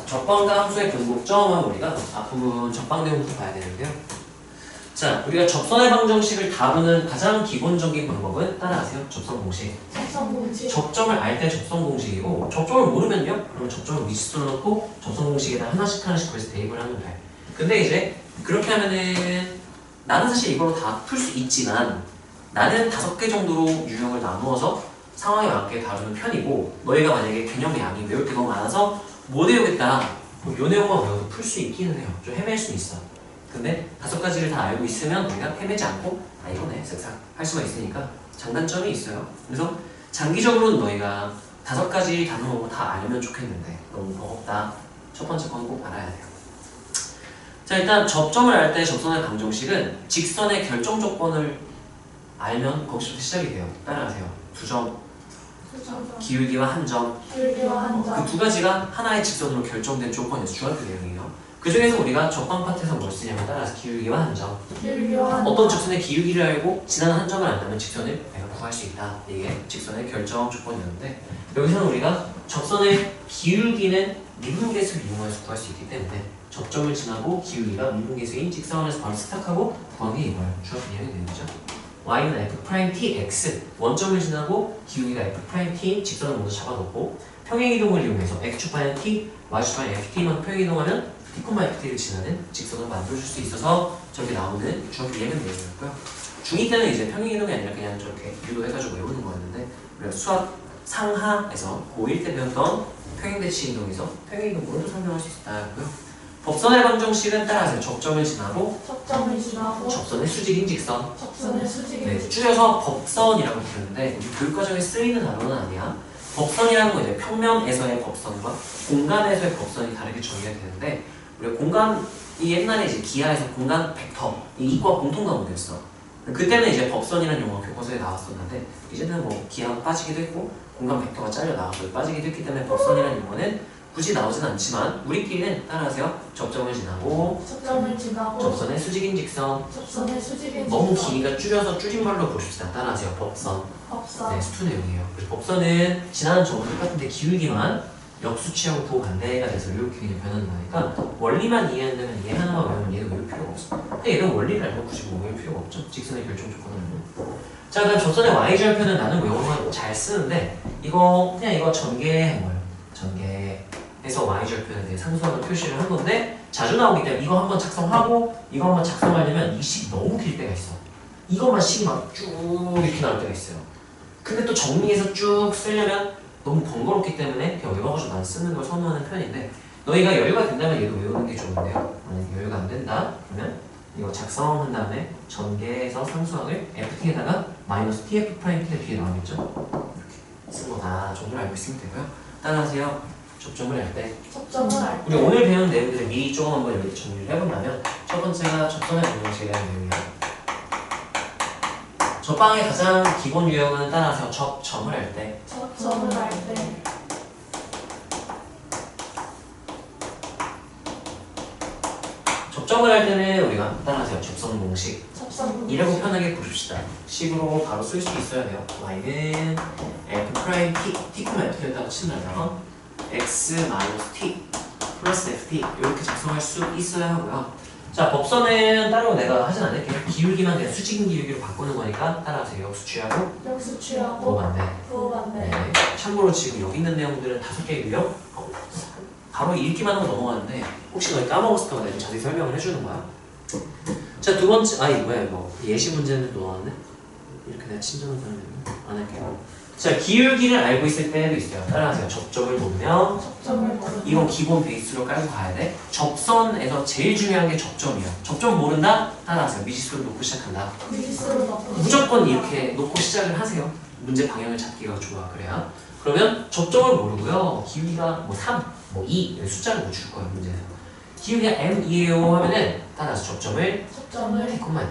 적방과 함수의 분곡점은 우리가 앞부분 적방 내용부터 봐야 되는데요. 자, 우리가 접선의 방정식을 다루는 가장 기본적인 방법은 따라하세요. 접선 공식. 접선 공식. 접점을 알 때 접선 공식이고, 접점을 모르면요? 그러면 접점을 미지수로 넣고 접선 공식에다 하나씩 그래서 대입을 하면 돼. 근데 이제 그렇게 하면은 나는 사실 이걸로 다 풀 수 있지만 나는 5개 정도로 유형을 나누어서 상황에 맞게 다루는 편이고, 너희가 만약에 개념의 양이 외울 게 너무 많아서 못 외우겠다, 그럼 요 내용만 외워도 풀 수 있기는 해요. 좀 헤맬 수 있어. 근데 5가지를 다 알고 있으면 우리가 헤매지 않고 이거네 쓱싹 할 수가 있으니까 장단점이 있어요. 그래서 장기적으로는 너희가 5가지 단어 다 알면 좋겠는데 너무 버겁다. 첫 번째 건 꼭 알아야 돼요. 자, 일단 접점을 알 때 접선의 방정식은 직선의 결정 조건을 알면 거기서부터 시작이 돼요. 따라하세요. 2점, 기울기와 한 점. 기울기와 한 점. 그 2가지가 하나의 직선으로 결정된 조건이어서 중학교 내용이에요. 그 중에서 우리가 접방 파트에서 뭘 쓰냐면 따라서 기울기와 한 점. 기울기와 한 점. 어떤 직선의 기울기를 알고 지나는 한 점을 안다면 직선을 내가 구할 수 있다. 이게 직선의 결정 조건이었는데, 여기서는 우리가 접선의 기울기는 미분계수를 이용해서 구할 수 있기 때문에 접점을 지나고 기울기가 미분계수인 직선에서 바로 스탁하고 구한 게 이거예요. 중학교 2학년 내용이죠. y는 f'tx, 원점을 지나고 기울기가 f't인 직선을 먼저 잡아놓고 평행이동을 이용해서 x축방향 t, y축방향 ft만 평행이동하면 t, ft를 지나는 직선을 만들어줄 수 있어서 저렇게 나오는 중학교 2학년 내용이었고요. 중2 때는 이제 평행이동이 아니라 그냥 저렇게 유도해가지고 외우는 거였는데, 우리가 수학 상하에서 고1 때 배웠던 평행대치 이동에서 평행이동으로도 설명할 수 있다고요. 법선의 방정식은 따라하세요. 접점을 지나고 접선의 수직인 직선. 접선의 수직인 네, 직선. 줄여서 법선이라고 부르는데 우리 교육과정에 쓰이는 단어는 아니야. 법선이라는 건 이제 평면에서의 법선과 공간에서의 법선이 다르게 정의가 되는데, 우리가 공간이 옛날에 이제 기하에서 공간 벡터, 이 이과 공통 과목이었어. 그때는 이제 법선이라는 용어가 교과서에 나왔었는데, 이제는 뭐 기하가 빠지기도 했고 공간 벡터가 잘려 나와서 빠지기도 했기 때문에 법선이라는 용어는 굳이 나오진 않지만 우리끼리는 따라하세요. 접점을 지나고 접선의 수직인 직선. 접선의 수직인 너무 직선. 길이가 줄여서 줄임말로 보십시다. 따라하세요. 법선. 법선. 네, 수투 내용이에요. 그래서 법선은 지나는 점은 똑같은데 기울기만 역수치하고 도반대가 돼서 이렇게 그냥 변하는 거니까 원리만 이해한다면 얘 하나만 외우면 얘는 외울 필요가 없어. 근데 얘는 원리를 알고 굳이 뭐 외울 필요가 없죠. 직선의 결정 조건은. 자, 그다음 접선의 y절편은 나는 외우면 잘 쓰는데 이거 전개한 거예요. 전개해서 y절편에 대해 상수하는 표시를 한 건데 자주 나오기 때문에 이거 한번 작성하고 이거 한번 작성하려면 이 식이 너무 길 때가 있어. 이것만 식이 막 쭉 이렇게 나올 때가 있어요. 근데 또 정리해서 쭉 쓰려면 너무 번거롭기 때문에 그냥 외워가지고 난 쓰는 걸 선호하는 편인데, 너희가 여유가 된다면 얘도 외우는 게 좋은데요. 만약에 여유가 안 된다 그러면 이거 작성한 다음에 전개해서 상수항을 ft에다가 마이너스 tf't가 뒤에 나오겠죠. 이렇게 쓴 거다 정도를 알고 있으면 되고요. 따라하세요. 접점을 할 때 우리 오늘 배운 내용들을 미리 조금 한번 여기 정리를 해본다면, 첫 번째가 접선의 방정식에 대한 내용이에요. 접방의 가장 기본 유형은 따라서 접점을 할 때. 접점을 할 때는 우리가 따라하세요. 접선 공식. 이라고 편하게 부릅시다. 식으로 바로 쓸 수 있어야 돼요. y는 f' t, f에다가 치면 x 마이너스 t 플러스 ft 이렇게 작성할 수 있어야 하고요. 자, 법선은 따로 내가 하진 않을게요. 기울기만 그냥 수직인 기울기로 바꾸는 거니까 따라하세요. 역수취하고 부호반대. 네. 참고로 지금 여기 있는 내용들은 5개 유형 바로 읽기만 하고 넘어가는데 혹시 너희 까먹었을까 봐 내가 좀 자세히 설명을 해주는 거야. 자, 두 번째, 이거 예시 문제는 또 나왔네. 이렇게 내가 친절한 사람이면 안 할게요. 자, 기울기를 알고 있을 때도 있어요. 따라하세요. 접점을 보면 이건 기본 베이스로 깔고 가야 돼. 접선에서 제일 중요한 게 접점이야. 접점 모른다? 따라하세요. 미지수를 놓고 시작한다. 무조건 이렇게 놓고 시작을 하세요. 문제 방향을 잡기가 좋아. 그래야. 그러면 접점을 모르고요. 기울기가 뭐 3, 뭐 2 숫자를 못 줄 거예요. 문제에서. 기울기가 m이에요 하면은 따라서 접점을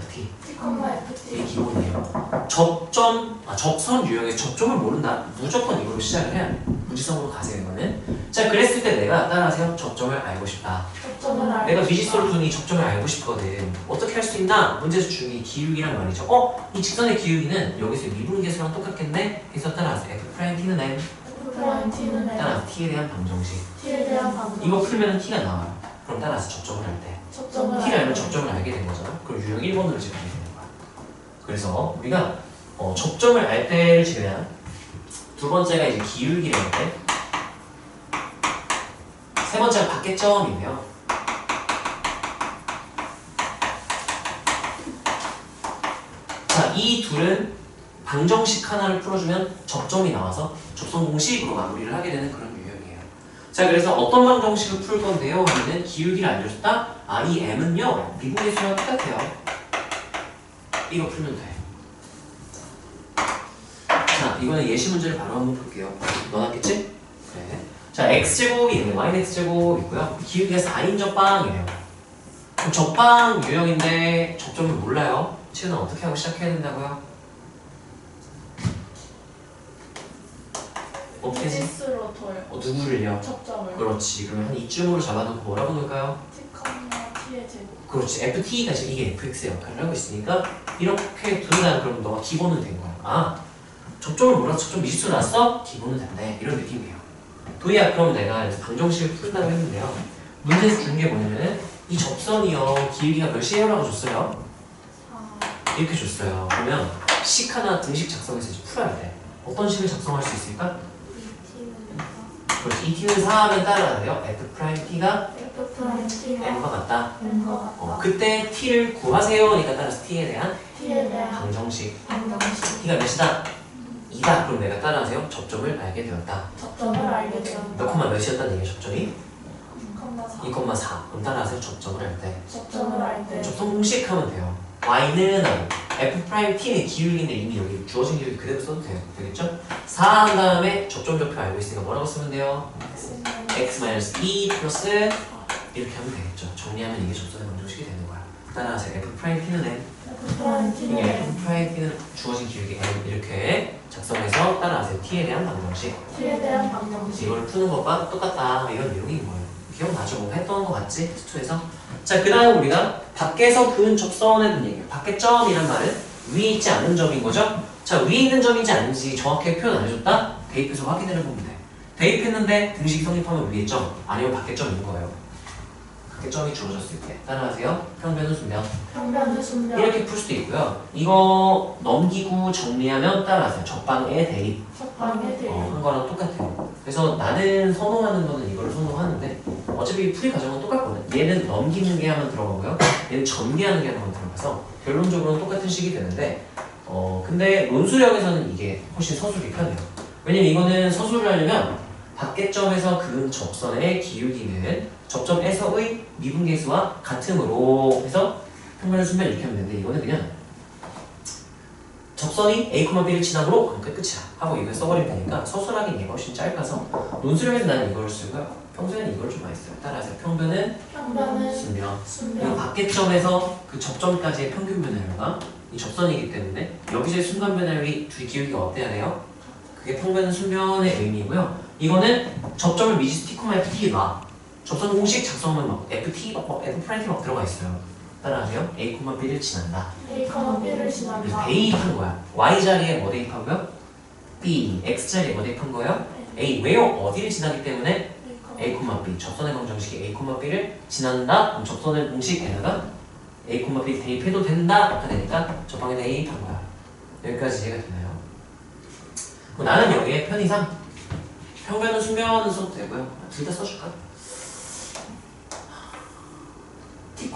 t, 이게 기본이에요. 접선 유형의 접점을 모른다. 무조건 이걸로 시작을 해야 돼. 무지성으로 가세요, 이거는. 자, 그랬을 때 내가 따라하세요. 접점을 알고 싶다. 내가 미지수를 두니 접점을 알고 싶거든. 어떻게 할 수 있나? 문제에서 주는 게 기울기란 말이죠. 이 직선의 기울기는 여기서 미분계수랑 똑같겠네? 해서 따라하세요. f't는 m, F'T는 N. 따라서 t에 대한 방정식. T에 대한 방정. 이거 풀면 t가 나와요. 그럼 따라서 접점을 할 때 접점을 t를 알면 접점을 알게 된 거잖아. 그럼 유형 1번으로 지금 알게 되는 거야. 그래서 우리가 접점을 알 때를 지금 두 번째가 이제 기울기라는데 세 번째가 밖에점이에요. 자, 이 둘은 방정식 하나를 풀어주면 접점이 나와서 접선 공식으로 마무리를 하게 되는 그런 유형이에요. 자, 그래서 어떤 방정식을 풀 건데요? 하면은 기울기를 알려줬다. 아, 이 m은요 미분계수랑 똑같아요. 이거 풀면 돼. 자, 이거는 예시 문제를 바로 한번 볼게요. 넣어놨겠지? 그래. 자, x제곱이 있네. yx제곱 있고요. 기울기가 4인 접방이에요. 그럼 접방 유형인데 접점을 몰라요. 치우는 어떻게 하고 시작해야 된다고요? 어떻게 하지? 지수로 둬요. 누구를요? 접점을. 그렇지. 그러면 한 이쯤으로 잡아놓고 뭐라고 놓을까요? T, T의 제곱. 그렇지. FT가 지금 이게 FX의 역할을 하고 있으니까 이렇게 둔다. 그러면 너가 기본은 된 거야. 아, 접점을 몰라서 접점 미지수 났어? 기본은 됐네. 이런 느낌이에요. 도희야, 그럼 내가 이제 방정식을 푼다고 했는데요. 문제에서 준 게 뭐냐면은 이 접선이요 기울기가 몇이에요라고 줬어요. 이렇게 줬어요. 그러면 식 하나 등식 작성해서 이제 풀어야 돼. 어떤 식을 작성할 수 있을까? 그렇지. 이 t는 4하면 따라야 돼요. f't가 F'T가 m과 같다. N과 같다. 그때 t를 구하세요. 그러니까 따라서 t에 대한 T에 대한 방정식. 방정식. t가 몇이다? 2다. 그럼 내가 따라하세요. 접점을 알게 되었다. 접점을 알게 되었다. 몇 콤마 몇이었다는 얘기야, 접점이? 2,4. 2,4. 그럼 따라하세요. 접점을 할 때. 접점을 알 때. 접점 공식 하면 돼요. y는 f't는 기울기인데 이미 여기 주어진 기울기 그대로 써도 돼요. 되겠죠? 4 한 다음에 접점 좌표 알고 있으니까 뭐라고 쓰면 돼요? x-2 플러스 이렇게 하면 되겠죠. 정리하면 이게 접선의 방정식이 되는 거야. 따라하세요. f't는 n. F'T는 이게 N. f't는 주어진 기울기 n 이렇게 작성해서 따라하세요. t에 대한 방정식. T에 대한 방정식. 이걸 푸는 것과 똑같다. 이런 내용인 거예요. 기억나죠? 뭐 했던 거 같지? 스투에서. 자, 그 다음 우리가 밖에서 그은 접선에 대한 얘기예요. 밖에 점이란 말은 위에 있지 않은 점인 거죠? 자, 위에 있는 점인지 아닌지 정확하게 표현 안 해줬다? 대입해서 확인을 해보면 돼. 대입했는데 등식이 성립하면 위에 점, 아니면 밖에 점인 거예요. 밖에 점이 주어졌을 때. 따라하세요. 평변은 순변. 평변은 순변. 이렇게 풀 수도 있고요. 이거 넘기고 정리하면 따라하세요. 적방의 대입. 적방의 대입. 한 거랑 똑같아요. 그래서 나는 선호하는 거는 이걸 선호하는데 어차피 풀이 과정은 똑같거든. 얘는 넘기는 게 하면 들어가고요. 얘는 전개하는 게 하면 들어가서 결론적으로는 똑같은 식이 되는데 근데 논술형에서는 이게 훨씬 서술이 편해요. 왜냐면 이거는 서술을 하려면 밖에점에서 그은 접선의 기울기는 접점에서의 미분계수와 같음으로 해서 평면을 순변 이렇게 하면 되는데 이거는 그냥 접선이 A, B를 지나므로 그럼 끝이야 하고 이걸 써버리면 되니까 서술하기는 얘가 훨씬 짧아서 논술형에서 나는 이걸 쓰고요. 평소에는 이걸 좀 많이 써요. 따라서 평변은 순변. 그리고 순변. 밖에점에서 그 접점까지의 평균 변화율과 이 접선이기 때문에 여기서의 순간 변화율이 둘이 기울기가 어때야 돼요? 그게 평변은 순변의 의미고요. 이거는 접점을 미지수 t, ft가 접선 공식 작성하면 막 ft, f', 막 들어가 있어요. 따라하세요. A, B를 지난다. A, B를 그래서 지난다. 대입한 거야. y 자리에 뭐 대입하고요? b, x 자리에 뭐 대입한 거예요? a, 왜요? 어디를 지나기 때문에 A, B, 접선의 방정식이 A, B를 지난다. 그럼 접선의 공식에다가 A, B 대입해도 된다. 이렇게 되니까 접방에 대입한 거야. 여기까지 이해가 되나요? 그럼 나는 여기에 편의상 평변은 순변은 써도 되고요. 둘 다 써줄까? T,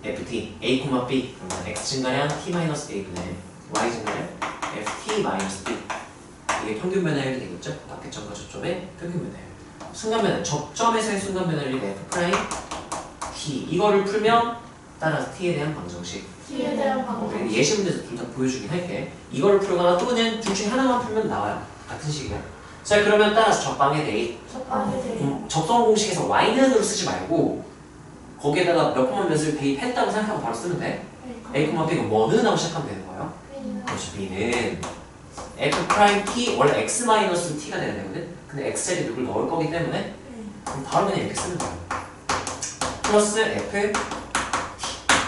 FT, A, B 그러면 X 증가량 T-A분의 Y 증가량 FT-B 이게 평균 변화율이 되겠죠? 밖에점과 접점의 평균 변화율. 순간 변화, 접점에서의 순간 변화율이 F' T 이거를 풀면 따라서 T에 대한 방정식. T에 대한 방정식. 예시 문제에서 둘 다 보여주긴 할게. 이거를 풀거나 또 그냥 둘 중에 하나만 풀면 나와요. 같은 식이야. 자, 그러면 따라서 접방의 대입. 적방의 대입. 접선 공식에서 y는으로 쓰지 말고 거기에다가 몇 콤마 몇을 대입했다고 생각하고 바로 쓰면 돼. A, B가 뭐는 하고 시작하면 되는 거예요. 그렇지. B는 F'T 원래 X-T가 돼야 되거든. 근데 X자리에 누굴 넣을 거기 때문에 그럼 바로 그냥 이렇게 쓰면 돼요. 플러스 F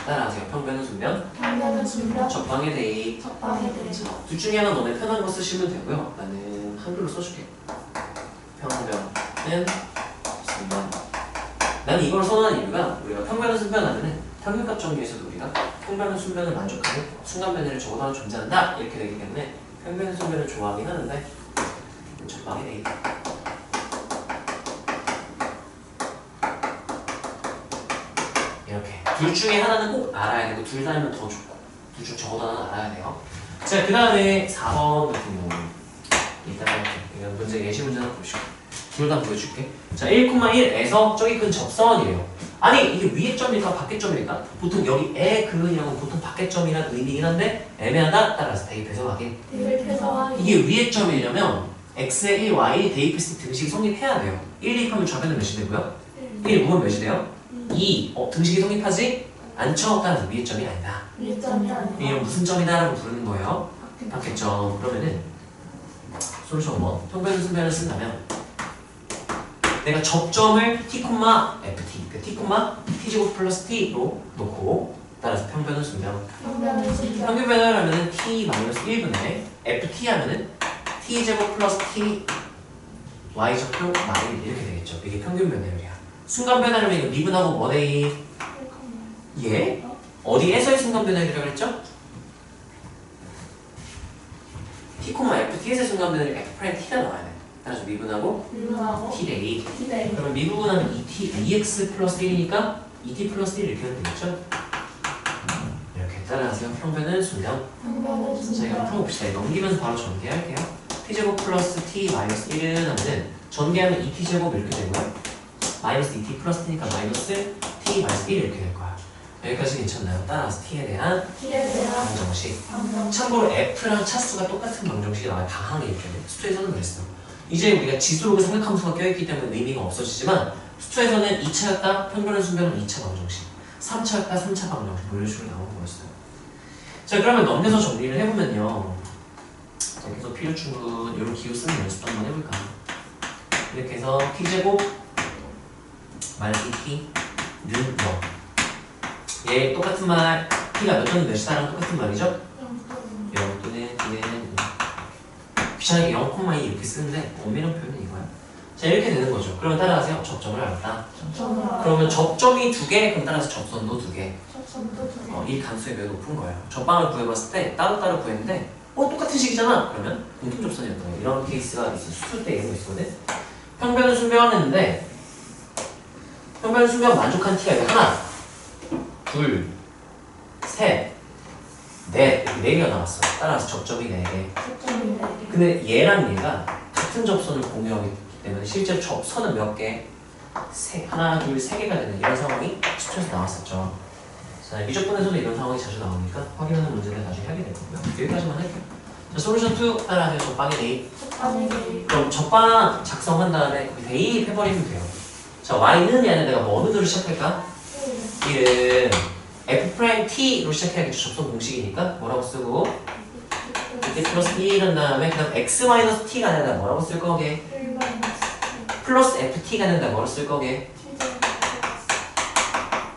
따라하세요. 평변은 순변. 평변은 순변. 적방의 대입. 적방의 대입. 둘 중에 하나 너네 편한 거 쓰시면 되고요. 나는 한글로 써줄게. 순변은 순변. 나는 이걸 선호하는 이유가 우리가 평변은 순변하면은 평균값 정리에서도 우리가 평변은 순변을 만족하는 순간변을 적어도 존재한다 이렇게 되기 때문에 평변은 순변을 좋아하긴 하는데 적당히 돼 있다. 이렇게 둘 중에 하나는 꼭 알아야 되고 둘 다면 더 좋고 둘 중 적어도 하나 알아야 돼요. 자, 그 다음에 4번 같은 경우는 이따가 이건 문제 예시 문제 하나 보시고 둘 다 보여줄게. 자, 1,1에서 저기 근 접선이래요. 아니 이게 위의 점일까 밖의 점일까? 보통 여기 에 근이라고 보통 밖의 점이라는 의미긴 한데 애매하다 따라서 대입해서 확인. 대입해서 확인. 이게 위의 점이려면 x의 1, y 대입했을 때 등식이 성립해야 돼요. 1 대입하면 좌변은 몇이 되고요? 1 무은 몇이 돼요? 2 등식이 성립하지 않죠? 따라서 위의 점이 아니다. 위의 점이 아니라 이런 무슨 점이다라고 부르는 거예요? 밖의 점. 그러면은 솔루션 1 평변 순변을 쓴다면 내가 접점을 t, ft 그 t, t제곱 플러스 t로 놓고 따라서 평변은 순변. 평변은 순변. 평균변을 하면은 t 마이너스 1분의 ft 하면은 t제곱 플러스 t y좌표 마일 이렇게 되겠죠. 이게 평균변율이야. 순간변화를 이거 미분하고 뭐 대입? 예? 어디에서의 순간변화율이라고 그랬죠? t, ft에서의 순간변화율이 f't가 나와야 돼. 따라서 미분하고 미분하고 t 대입. 기대. 그러면 미분하면 2x 플러스 1이니까 2t 플러스 1 이렇게 하면 되겠죠? 이렇게 따라하세요. 평변은 순변. 평변은 자, 이거 순변. 풀어봅시다. 넘기면서 바로 전개할게요. t제곱 플러스 t 마이너스 1은 하면은 전개하면 2t제곱 이렇게 되고요. 마이너스 2t 플러스 t니까 마이너스 t 마이너스 1 이렇게 될 거야. 여기까지 괜찮나요? 따라서 t에 대한 t에 대한 방정식. 방정. 참고로 f랑 차수가 똑같은 방정식이 나와요. 다항이 이렇게 돼. 수투에서는 그랬어. 이제 우리가 지수로 삼각함수가 껴있기 때문에 의미가 없어지지만 수투에서는 2차였다 평변은 순변은 2차 방정식, 3차였다 3차 방정식 뭐 이런 식으로 나오는 거였어요. 자, 그러면 넘겨서 정리를 해보면요. 여기서 필요 충분 이런 기호 쓰는 연습도 한번 해볼까. 이렇게 해서 t제곱 마이너스 2t는 0. 얘 똑같은 말 t가 몇 또는 몇이다랑 똑같은 말이죠? 0 또는 t는 귀찮게 0,2 이렇게 쓰는데 엄밀한 표현은 이거야. 자, 이렇게 되는 거죠. 그러면 따라가세요. 접점을 알았다. 그러면 접점이 2개, 그럼 따라서 접선도 2개. 접선도 2개. 이 간수의 몇 높은 거예요. 접방을 구해봤을 때 따로따로 구했는데 똑같은 식이잖아. 그러면 공통접선이었던 거예요. 이런 케이스가 있어. 수술 때 이런 거 있거든. 평변은 순변했는데 평변은 순변 만족한 t가 이거 하나, 둘, 셋, 넷, 이렇게 4개가 나왔어. 따라서 접점이 4개. 접점이 4개. 근데 얘랑 얘가 같은 접선을 공유하기 때문에 실제로 접선은 몇 개? 하나, 둘, 3개가 되는 이런 상황이 수천에서 나왔었죠. 자, 미적분에서도 이런 상황이 자주 나오니까 확인하는 문제를 나중에 하게 될 거고요. 여기까지만 할게요. 자, 솔루션 2 따라하세요. 접방의 대입. 접방의 대입. 그럼 접방 작성한 다음에 거기 대입해버리면 돼요. 자, y는 얘는 내가 뭐 어느 도로 시작할까? 1은 f't로 시작해야겠죠. 접선 공식이니까 뭐라고 쓰고 이때 플러스 1은 다음에 그 다음 x-t가 된다 뭐라고 쓸 거게? 플러스 ft가 된다 뭐라고 쓸 거게?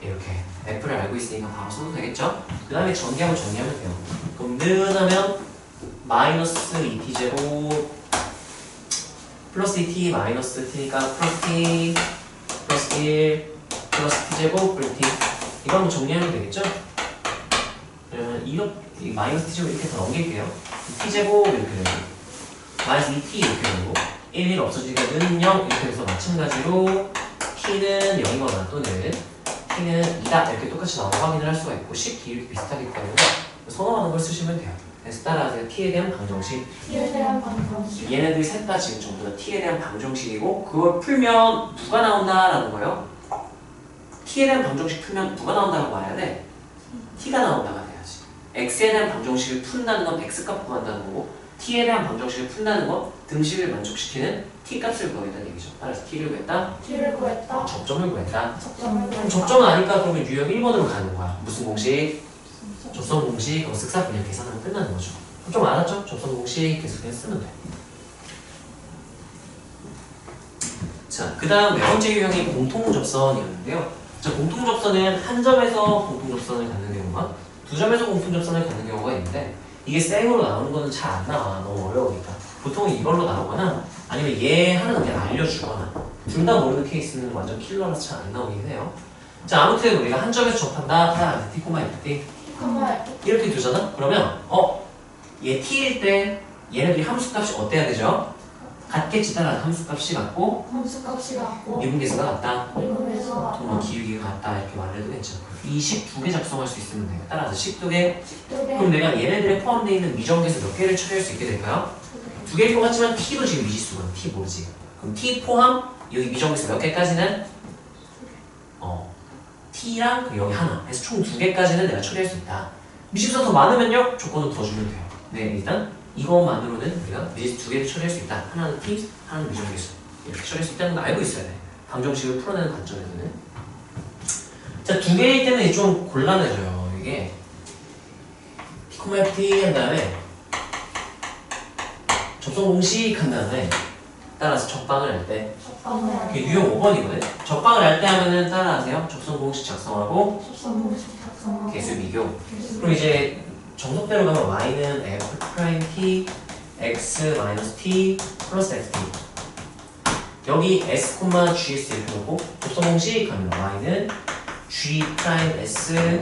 이렇게 f를 알고 있으니까 바로 써도 되겠죠? 그 다음에 전개하고 정리하면 돼요. 그럼 는 하면 마이너스 2t제곱 플러스 2t 마이너스 t니까 플러스 t 플러스 1 플러스 t제곱 플러스 t 이거 한번 정리하면 되겠죠? 그러면 이 마이너스 t제곱 이렇게 더 넘길게요. t제곱 이렇게 되고 마이너스 2t 이렇게 되고 1 없어지니까 는 0 이렇게 돼서 마찬가지로 t는 0이거나 또는 t는 2다 이렇게 똑같이 나오는 확인을 할 수가 있고 식 이렇게 비슷하기 때문에 선호하는 걸 쓰시면 돼요. 그래서 따라하세요. t에 대한 방정식. t에 대한 방정식. 얘네들이 셋 다 지금 전부 다 t에 대한 방정식이고 그걸 풀면 누가 나온다라는 거예요. t에 대한 방정식 풀면 누가 나온다고 봐야 돼? t가 나온다가 돼야지. x에 대한 방정식을 푼다는 건 x값 구한다는 거고 t에 대한 방정식을 푼다는 건 등식을 만족시키는 t값을 구하겠다는 얘기죠. 따라서 t를 구했다. t를 구했다. 접점을 구했다. 접점을 그럼 구했다. 접점은 아니까 그러면 유형 1번으로 가는 거야. 무슨 공식? 접선 공식, 그럼 쓱싹 그냥 계산하면 끝나는 거죠. 좀 알았죠? 접선 공식 계속 그냥 쓰면 돼. 자, 그 다음 네 번째 유형이 공통접선이었는데요. 자, 공통접선은 한 점에서 공통접선을 갖는 경우가 두 점에서 공통접선을 갖는 경우가 있는데 이게 생으로 나오는 거는 잘 안 나와. 너무 어려우니까. 보통 이걸로 나오거나 아니면 얘 하나는 그냥 알려주거나 둘 다 모르는 케이스는 완전 킬러라서 잘 안 나오긴 해요. 자, 아무튼 우리가 한 점에서 접한다. 하나, t, FT 이렇게 두잖아? 그러면 얘 t일 때 얘네들이 함수값이 어때야 되죠? 같겠지. 따라 함수값이 같고 함수값이 같고 미분계수가 같다. 미분계수가 뭐 같다. 기울기가 같다. 이렇게 말해도 괜찮고 이 식 두 개 작성할 수 있으면 돼요. 따라서 식 두 개. 그럼 내가 얘네들에 포함되어 있는 미정계수 몇 개를 처리할 수 있게 될까요? 두 개일 것 같지만 t도 지금 미지수가 t 모르지. 그럼 t 포함 여기 미정계수 몇 개까지는 t랑 그리고 여기 하나 해서 총 두 개까지는 내가 처리할 수 있다. 미지수가 더 많으면요 조건을 더 주면 돼요. 네, 일단 이것만으로는 우리가 미지수 두 개를 처리할 수 있다. 하나는 t, 하나는 미정계수 이렇게 처리할 수 있다는 걸 알고 있어야 돼. 방정식을 풀어내는 관점에서는. 자, 두 개일 때는 좀 곤란해져요. 이게 t, 한 다음에 접속 공식 한 다음에 따라서 적방을 할 때 적방을 이게 유형 5번이거든. 적방을 할 때 하면은 따라하세요. 접속 공식 작성하고 접선공식 작성하고 개수 비교. 그럼 이제 정석대로 가면 y는 f 프라임 t x 마이너스 t 플러스 ft. 여기 s, gs 이렇게 놓고 접속 공식 하면 y는 g 프라임 s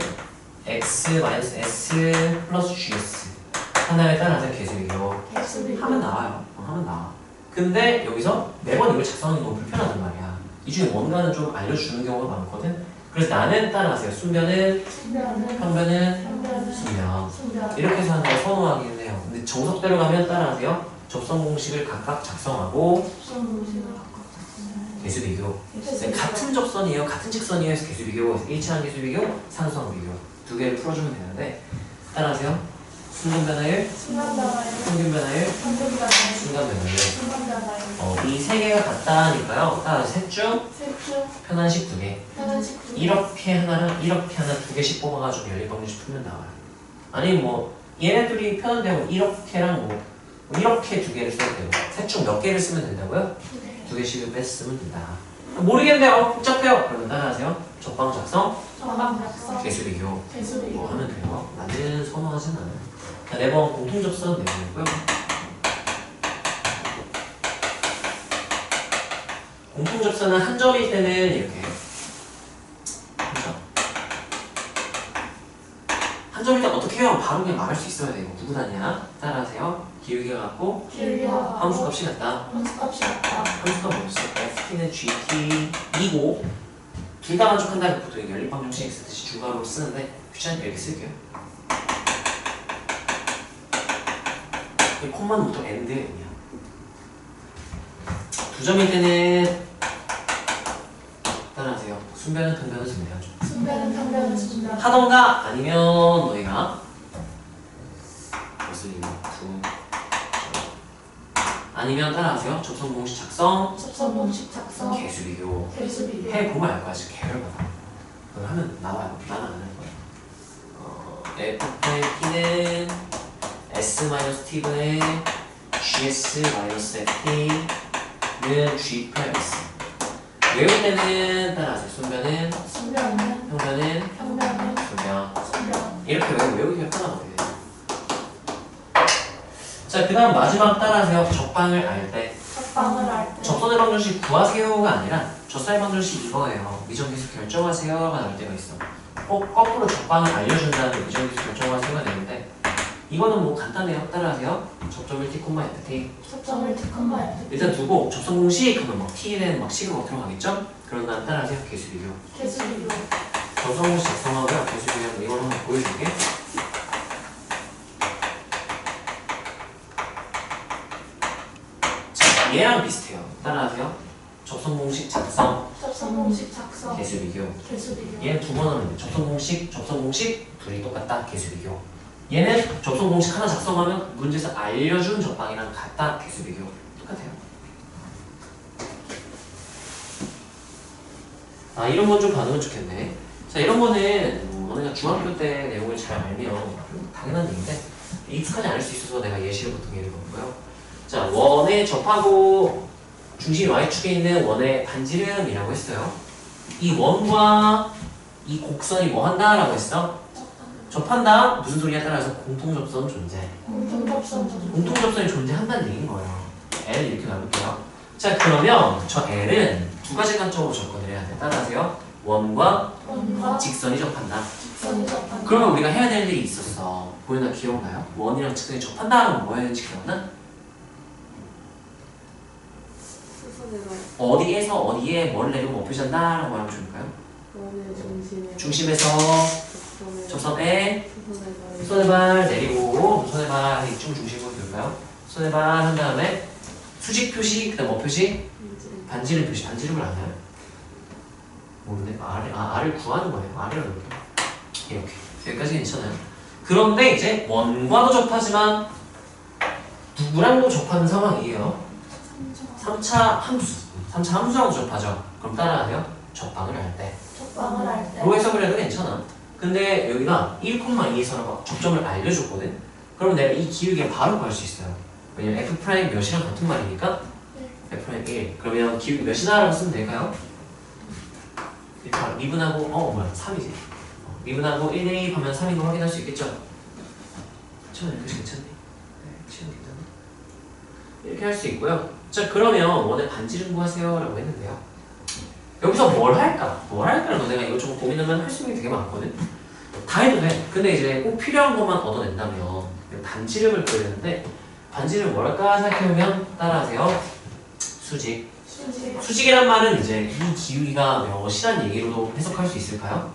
x 마이너스 s 플러스 gs. 하나에 따라서 개수 비교. 개수비 하면 나와요. 하면 나와. 근데 여기서 매번 이걸 작성하는 게 너무 불편하단 말이야. 이 중에 뭔가는 좀 알려주는 경우가 많거든. 그래서 나는 따라하세요. 순변은, 순변은 평변은, 평변은 순변. 순변 이렇게 해서 하는 걸 선호하긴 해요. 근데 정석대로 가면 따라하세요. 접선 공식을 각각 작성하고 접선공식을 갖고 작성해야 개수 비교. 개수비 같은 접선이에요. 같은 직선이에요. 해서 개수 비교. 일치한 개수 비교, 상수항 비교. 두 개를 풀어주면 되는데 따라하세요. 순간 변화율, 순간변화율 평균 변화율, 평균변화율 순간 변화율. 순간변화율 이 세 개가 같다 하니까요. 따라서 셋중 셋중 편한식 두 개. 편한식 두 개. 이렇게 하나랑 이렇게 하나 두 개씩 뽑아가지고 연립방정식 풀면 나와요. 아니 뭐 얘네들이 편한데고 이렇게랑 뭐 이렇게 두 개를 써도 되고 셋 중 몇 개를 쓰면 된다고요? 두 개씩을 뺐으면 된다. 모르겠는데 복잡해요. 그러면 따라하세요. 적방 작성, 적방 작성 개수 비교 개수비 뭐 하면 돼요. 나는 선호하진 않아요. 자, 4번 공통 접선 내용이고요. 공통 접선은 한 점일 때는 이렇게 한 점일 때 어떻게 해요? 바로 그냥 말할 수 있어야 돼요. 누구 다냐? 따라하세요. 기울기가 같고 기울기가 함수값이 같다. 함수값이 같다. 함수값 없어. ft는 gt이고 둘 다 만족한다면 보통 연립방정식 쓰듯이 주가로 쓰는데 귀찮으니까 이렇게 쓸게요. 이 콤마는 보통 end야. 두 점일 때는 따라하세요. 순변은 평변은 정리하죠. 순변은 평변은 순변 하던가 아니면 너희가 무슨 이거 아니면 따라하세요. 접선 공식 작성, 접선공식 작성 개수 비교 개수비 해보면 알 거야. 지금 계열받아. 그걸 하면 나와요. 나는 안 할 거야. f''t는 s-t분의 gs-ft는 g'(s). 외울 때는 따라하세요. 순변은, 순변은 평변은, 평변은 순변. 순변 이렇게 외우기가 편하거든요. 자, 그 다음 마지막 따라하세요. 적방을 알 때. 적방을 할 때 접선의 방정식 구하세요가 아니라 젖살 방정식 이거예요. 미정계수 결정하세요가 나올 때가 있어. 꼭 거꾸로 적방을 알려준다는 미정계수 결정하세요가 되는데 이거는 뭐 간단해요. 따라하세요. 접점을 t, ft. 접점을 T콤마 F 일단 두고 접선 공식 하면 막 t는 막 식으로 막 들어가겠죠? 그런 다음 따라하세요. 개수 비교. 개수비로 접선 공식 작성하고요. 개수 비교하면 이걸 한번 보여줄게. 자, 얘랑 비슷해요. 따라하세요. 접선 공식 작성, 접선공식 작성 개수 비교. 개수비로 얘는 두 번 하면 돼. 접선 공식, 둘이 똑같다. 개수 비교. 얘는 접선 공식 하나 작성하면 문제에서 알려준 적방이랑 같다. 개수 비교. 똑같아요. 아, 이런 건 좀 봐두면 좋겠네. 자, 이런 거는 너네가 중학교 때 내용을 잘 알면 당연한 얘기인데 익숙하지 않을 수 있어서 내가 예시를 보통 예를 들었고요. 자, 원에 접하고 중심이 y축에 있는 원의 반지름이라고 했어요. 이 원과 이 곡선이 뭐 한다라고 했어? 접한다? 무슨 소리야? 따라서 공통접선 존재. 공통접선 공통접선이 존재한다는 얘기인 거예요. L 이렇게 나눌게요. 자, 그러면 저 L은 두 가지 관점으로 접근을 해야 돼. 따라하세요. 원과 원과 직선이 접한다. 직선이 접한다. 그러면 우리가 해야 될 일이 있었어. 보이나 기억나요? 원이랑 직선이 접한다 하면 뭐 해야 되는지 기억나? 어디에서 어디에 뭘 내리고 뭐 표시한다 라고 하면 좋을까요? 중심에서 접선에 손의 발 내리고 손의 발 이쪽 중심으로 될까요? 손의 발 한 다음에 수직 표시 그다음 뭐 표시? 반지름 표시. 반지름을 아나요? 모르네. R을 구하는 거예요. R을 이렇게 여기까지 괜찮아요. 그런데 이제 원과도 접하지만 누구랑도 접하는 상황이에요. 3차 함수랑도 접하죠. 그럼 따라하세요. 접방을 할 때. 접방을 할 때. 로 해석을 해도 괜찮아. 근데 여기가 1,2에서라고 접점을 알려줬거든. 그럼 내가 이 기울기를 바로 구할 수 있어요. 왜냐면 F' 몇이랑 같은 말이니까 F' 1. 그러면 기울기 몇이다라고 쓰면 될까요? 미분하고 뭐야 3이지. 미분하고 1 대입하면 3인 거 확인할 수 있겠죠? 치원 여기까지 괜찮네. 네, 치원 괜찮네. 이렇게 할 수 있고요. 자, 그러면 원의 반지름 구하세요 라고 했는데요. 여기서 뭘 할까? 너네가 이거 좀 고민하면 할 수 있는 게 되게 많거든. 다 해도 돼. 근데 이제 꼭 필요한 것만 얻어낸다면 반지름을 그려야 되는데 반지름 뭘까 생각해보면 따라하세요. 수직. 수직이란 말은 이제 이 기울기가 몇이란 얘기로도 해석할 수 있을까요?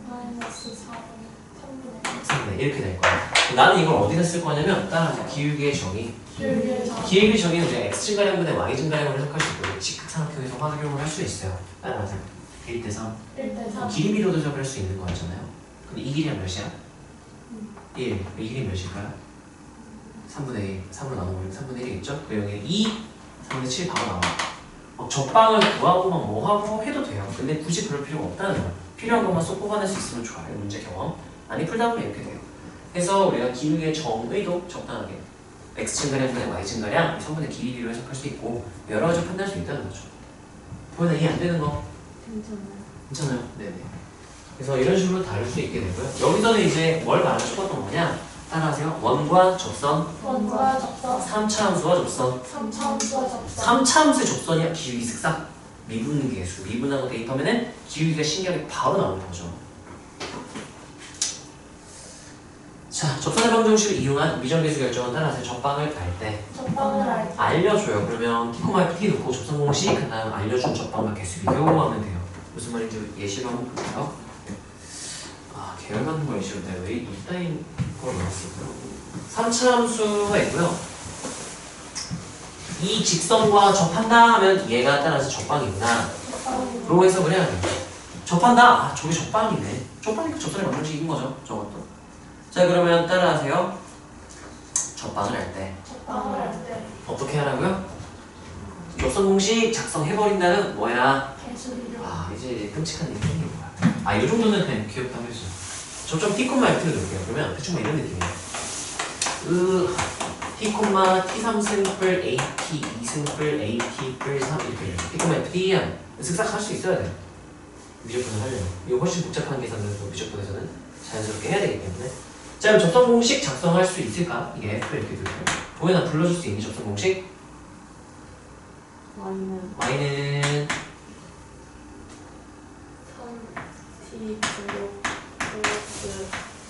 마이너스 4분의 3분의 3분의 이렇게 될 거야. 나는 이걸 어디다 쓸 거냐면 따라서 기울기의 정의. 기울기 정의는 이제 x 증가량분의 y 증가량을 해석할 수 있고 직각삼각형에서 활용을 할 수 있어요. 따라서 1대 3. 1대 3. 길이비로도 해석할 수 있는 거잖아요. 근데 이 길이가 몇이야? 1. 이 길이 몇일까요? 3분의 1. 3으로 나눠버리면 3분의 1이겠죠? 그리고 여기 2, 3분의 7 바로 나와. 적방을 구하고 막 뭐하고 해도 돼요. 근데 굳이 그럴 필요가 없다는 거야. 필요한 것만 쏙 뽑아낼 수 있으면 좋아요. 문제 경험. 아니 풀다 보면 이렇게 돼요. 그래서 우리가 기울기의 정의도 적당하게 x 증가량분의 y 증가량, 성분의 길이로 해석할 수 있고 여러 가지 판단할 수 있다는 거죠. 보이나 이해 안 되는 거? 괜찮아요. 네네. 그래서 이런 식으로 다룰 수 있게 되고요. 여기서는 이제 뭘 말하고 싶었던 거냐? 따라하세요. 원과 접선, 원과 접선, 3차 함수와 접선. 3차 함수와 접선. 3차 함수의 접선이 기울기 슥싹 미분계수. 미분하고 대입하면은 기울기가 신기하게 바로 나오는 거죠. 자, 접선의 방정식을 이용한 미정계수 결정은 따라서 접방을 할 때 접방을 할 때. 알려줘요. 그러면 t, t 놓고 접선 공식 그 다음 알려준 접방과 개수 비교하면 돼요. 무슨 말인지 예시로 한번 볼까요? 계열받는 거 예시인데 왜 이따인 걸 넣었을까요? 3차 함수가 있고요. 이 직선과 접한다 하면 얘가 따라서 접방이구나. 로 해석을 해야 돼요. 접한다? 저게 접방이네. 접방이니까 접선의 방정식인 거죠. 저것도. 자, 그러면 따라하세요. 접방을 할 때. 접방을 할 때. 어떻게 하라고요? 접선 공식 작성해버린다는 뭐야? 개수비교. 이제 끔찍한 얘기 생긴 거야. 이 정도는 그냥 기억하면 되죠. 점점 t, f를 넣을게요. 그러면 대충 이런 느낌이에요. t, t3승뿔 at 2승뿔 at 뿔 3 이렇게 돼요. t, f, t 하면 쓱싹 할 수 있어야 돼요. 미적분을 하려면. 이거 훨씬 복잡한 계산들도 미적분에서는 자연스럽게 해야 되기 때문에. 자, 그럼 접선 공식 작성할 수 있을까? 이게 F를 이렇게 들게요. 보이나 불러줄 수 있니? 접선 공식? y는 3t 제곱 플러스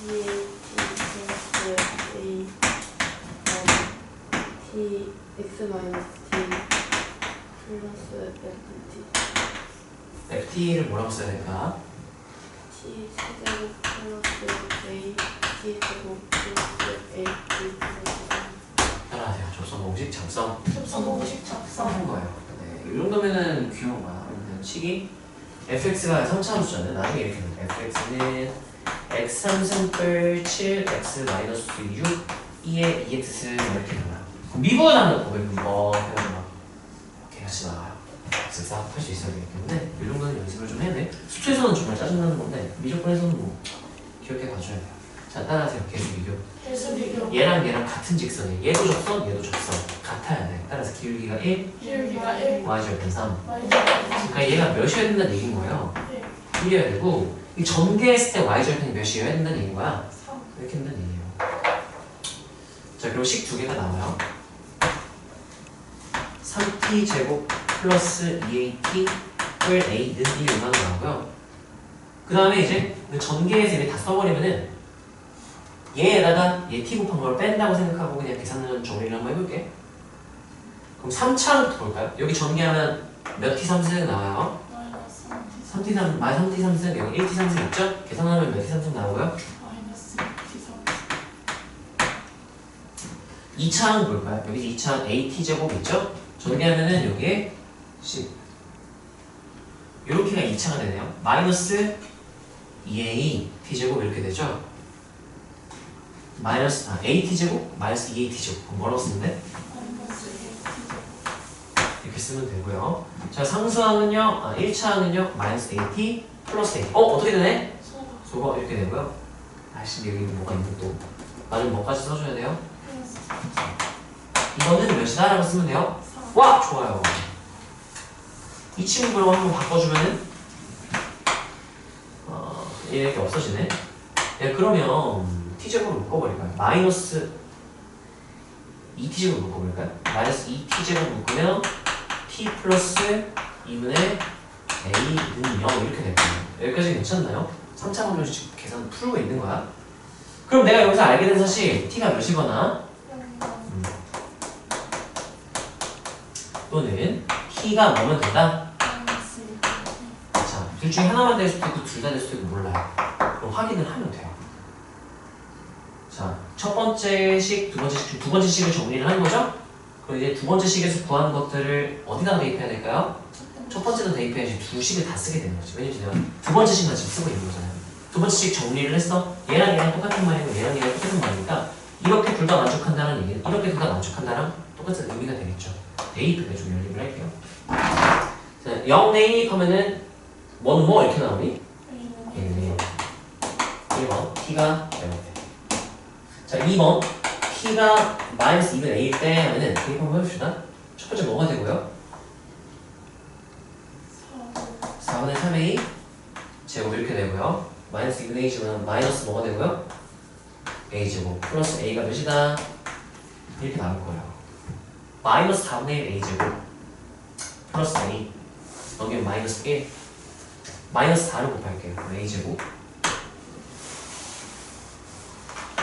2at 플러스 a t x 마이너스 t 플러스 ft ft를 뭐라고 써야 될까? t 제곱 플러스 a t 제곱 플러스 a t 플러스 따라하세요. 접선 공식 작성. 접선 공식 작성. 하는 거예요. 네, 이 정도면은 귀여운 거야. 식이 fx가 3차 함수잖아요. 나중에 이렇게 됩니다. fx는 x3승뿔 7x 마이너스 6 2의 2x 이렇게 됩니다. 미분하는 고백은 뭐 해가지고 막 이렇게 같이 나와요. 쓱싹 할 수 있어야 되기 때문에 이 정도는 연습을 좀 해야 돼. 수투에서는 정말 짜증나는 건데 미적분에서는 뭐 기억해 봐줘야 돼요. 자, 따라하세요. 계수 비교. 개수비교. 얘랑 얘랑 같은 직선이에요. 얘도 접선, 얘도 접선. 같아야 돼. 따라서 기울기가 1, 기울기가 1. y절편 3. y절편 3. 그러니까 얘가 몇이어야 된다는 얘기인 거예요. 1. 1이어야 되고 이 전개했을 때 y절편이 몇이어야 된다는 얘기인 거야. 3. 이렇게 된다는 얘기예요. 자, 그리고 식 두 개가 나와요. 3t제곱 플러스 2at을 a는 1로 나오고요. 그 다음에 이제 전개해서 이렇게 다 써버리면은 얘에다가 얘 t 곱한 걸 뺀다고 생각하고 그냥 계산을 정리를 한번 해볼게. 그럼 3차부터 볼까요? 여기 전개하면 몇 t 3승 나와요? 3t 3, 마이너스 3t 3승, 여기 1t 3승 있죠? 계산하면 몇 t 3승 나오고요? 2차항 볼까요? 여기 2차항 at제곱 있죠? 전개하면은 여기에 10 요렇게가 2차가 되네요. 마이너스 2a t제곱 이렇게 되죠? 마이너스 at제곱 마이너스 2at제곱 뭐라고 쓰는데? 이렇게 쓰면 되고요. 자, 상수항은요, 1차항은요 마이너스 at 플러스 a. 어떻게 되네? 소거 이렇게 되고요. 아씨, 여기 뭐가 있는 또 나중에 뭐까지 써줘야 돼요? 이거는 몇이다? 라고 쓰면 돼요. 와! 좋아요. 이 친구랑 한번 바꿔주면은 이렇게 없어지네. 야, 그러면 t제곱을 묶어버릴까요? 마이너스 2t제곱을 묶어버릴까요? 마이너스 2t제곱을 묶으면 t 플러스 2분의 a는 0 이렇게 될 거예요. 여기까지 괜찮나요? 3차 방정식 계산 풀고 있는 거야. 그럼 내가 여기서 알게 된 사실 t가 몇이거나 또는 t가 뭐면 된다? 자, 둘 중에 하나만 될 수도 있고 둘 다 될 수도 있고 몰라요. 그럼 확인을 하면 돼요. 자, 첫 번째 식, 두 번째 식을 정리를 하는 거죠? 그럼 이제 두 번째 식에서 구한 것들을 어디다 대입해야 될까요? 첫 번째도 대입해야지 두 식을 다 쓰게 되는 거지. 왜냐면 내가 두 번째 식만 지금 쓰고 있는 거잖아요. 두 번째 식 정리를 했어. 얘랑 얘랑 똑같은 말이고 얘랑 얘랑 똑같은 말이니까 이렇게 둘 다 만족한다는 얘기는 이렇게 둘 다 만족한다랑 똑같은 의미가 되겠죠. 대입을 좀 연립을 할게요. 자, 0 대입하면은 뭐는 뭐 이렇게 나오니? 1번 t가 이렇게. 자, 2번 t가 마이너스 2분의 a일 때 하면은 대입 한번 해봅시다. 첫 번째 뭐가 되고요? 4분의 3a 제곱 이렇게 되고요. 마이너스 2분의 a 제곱은 마이너스 뭐가 되고요? a 제곱 플러스 a가 몇이다? 이렇게 나올 거예요. 마이너스 4분의 1 a 제곱 플러스 a 여기는 마이너스 1 마이너스 4를 곱할게요. a 제곱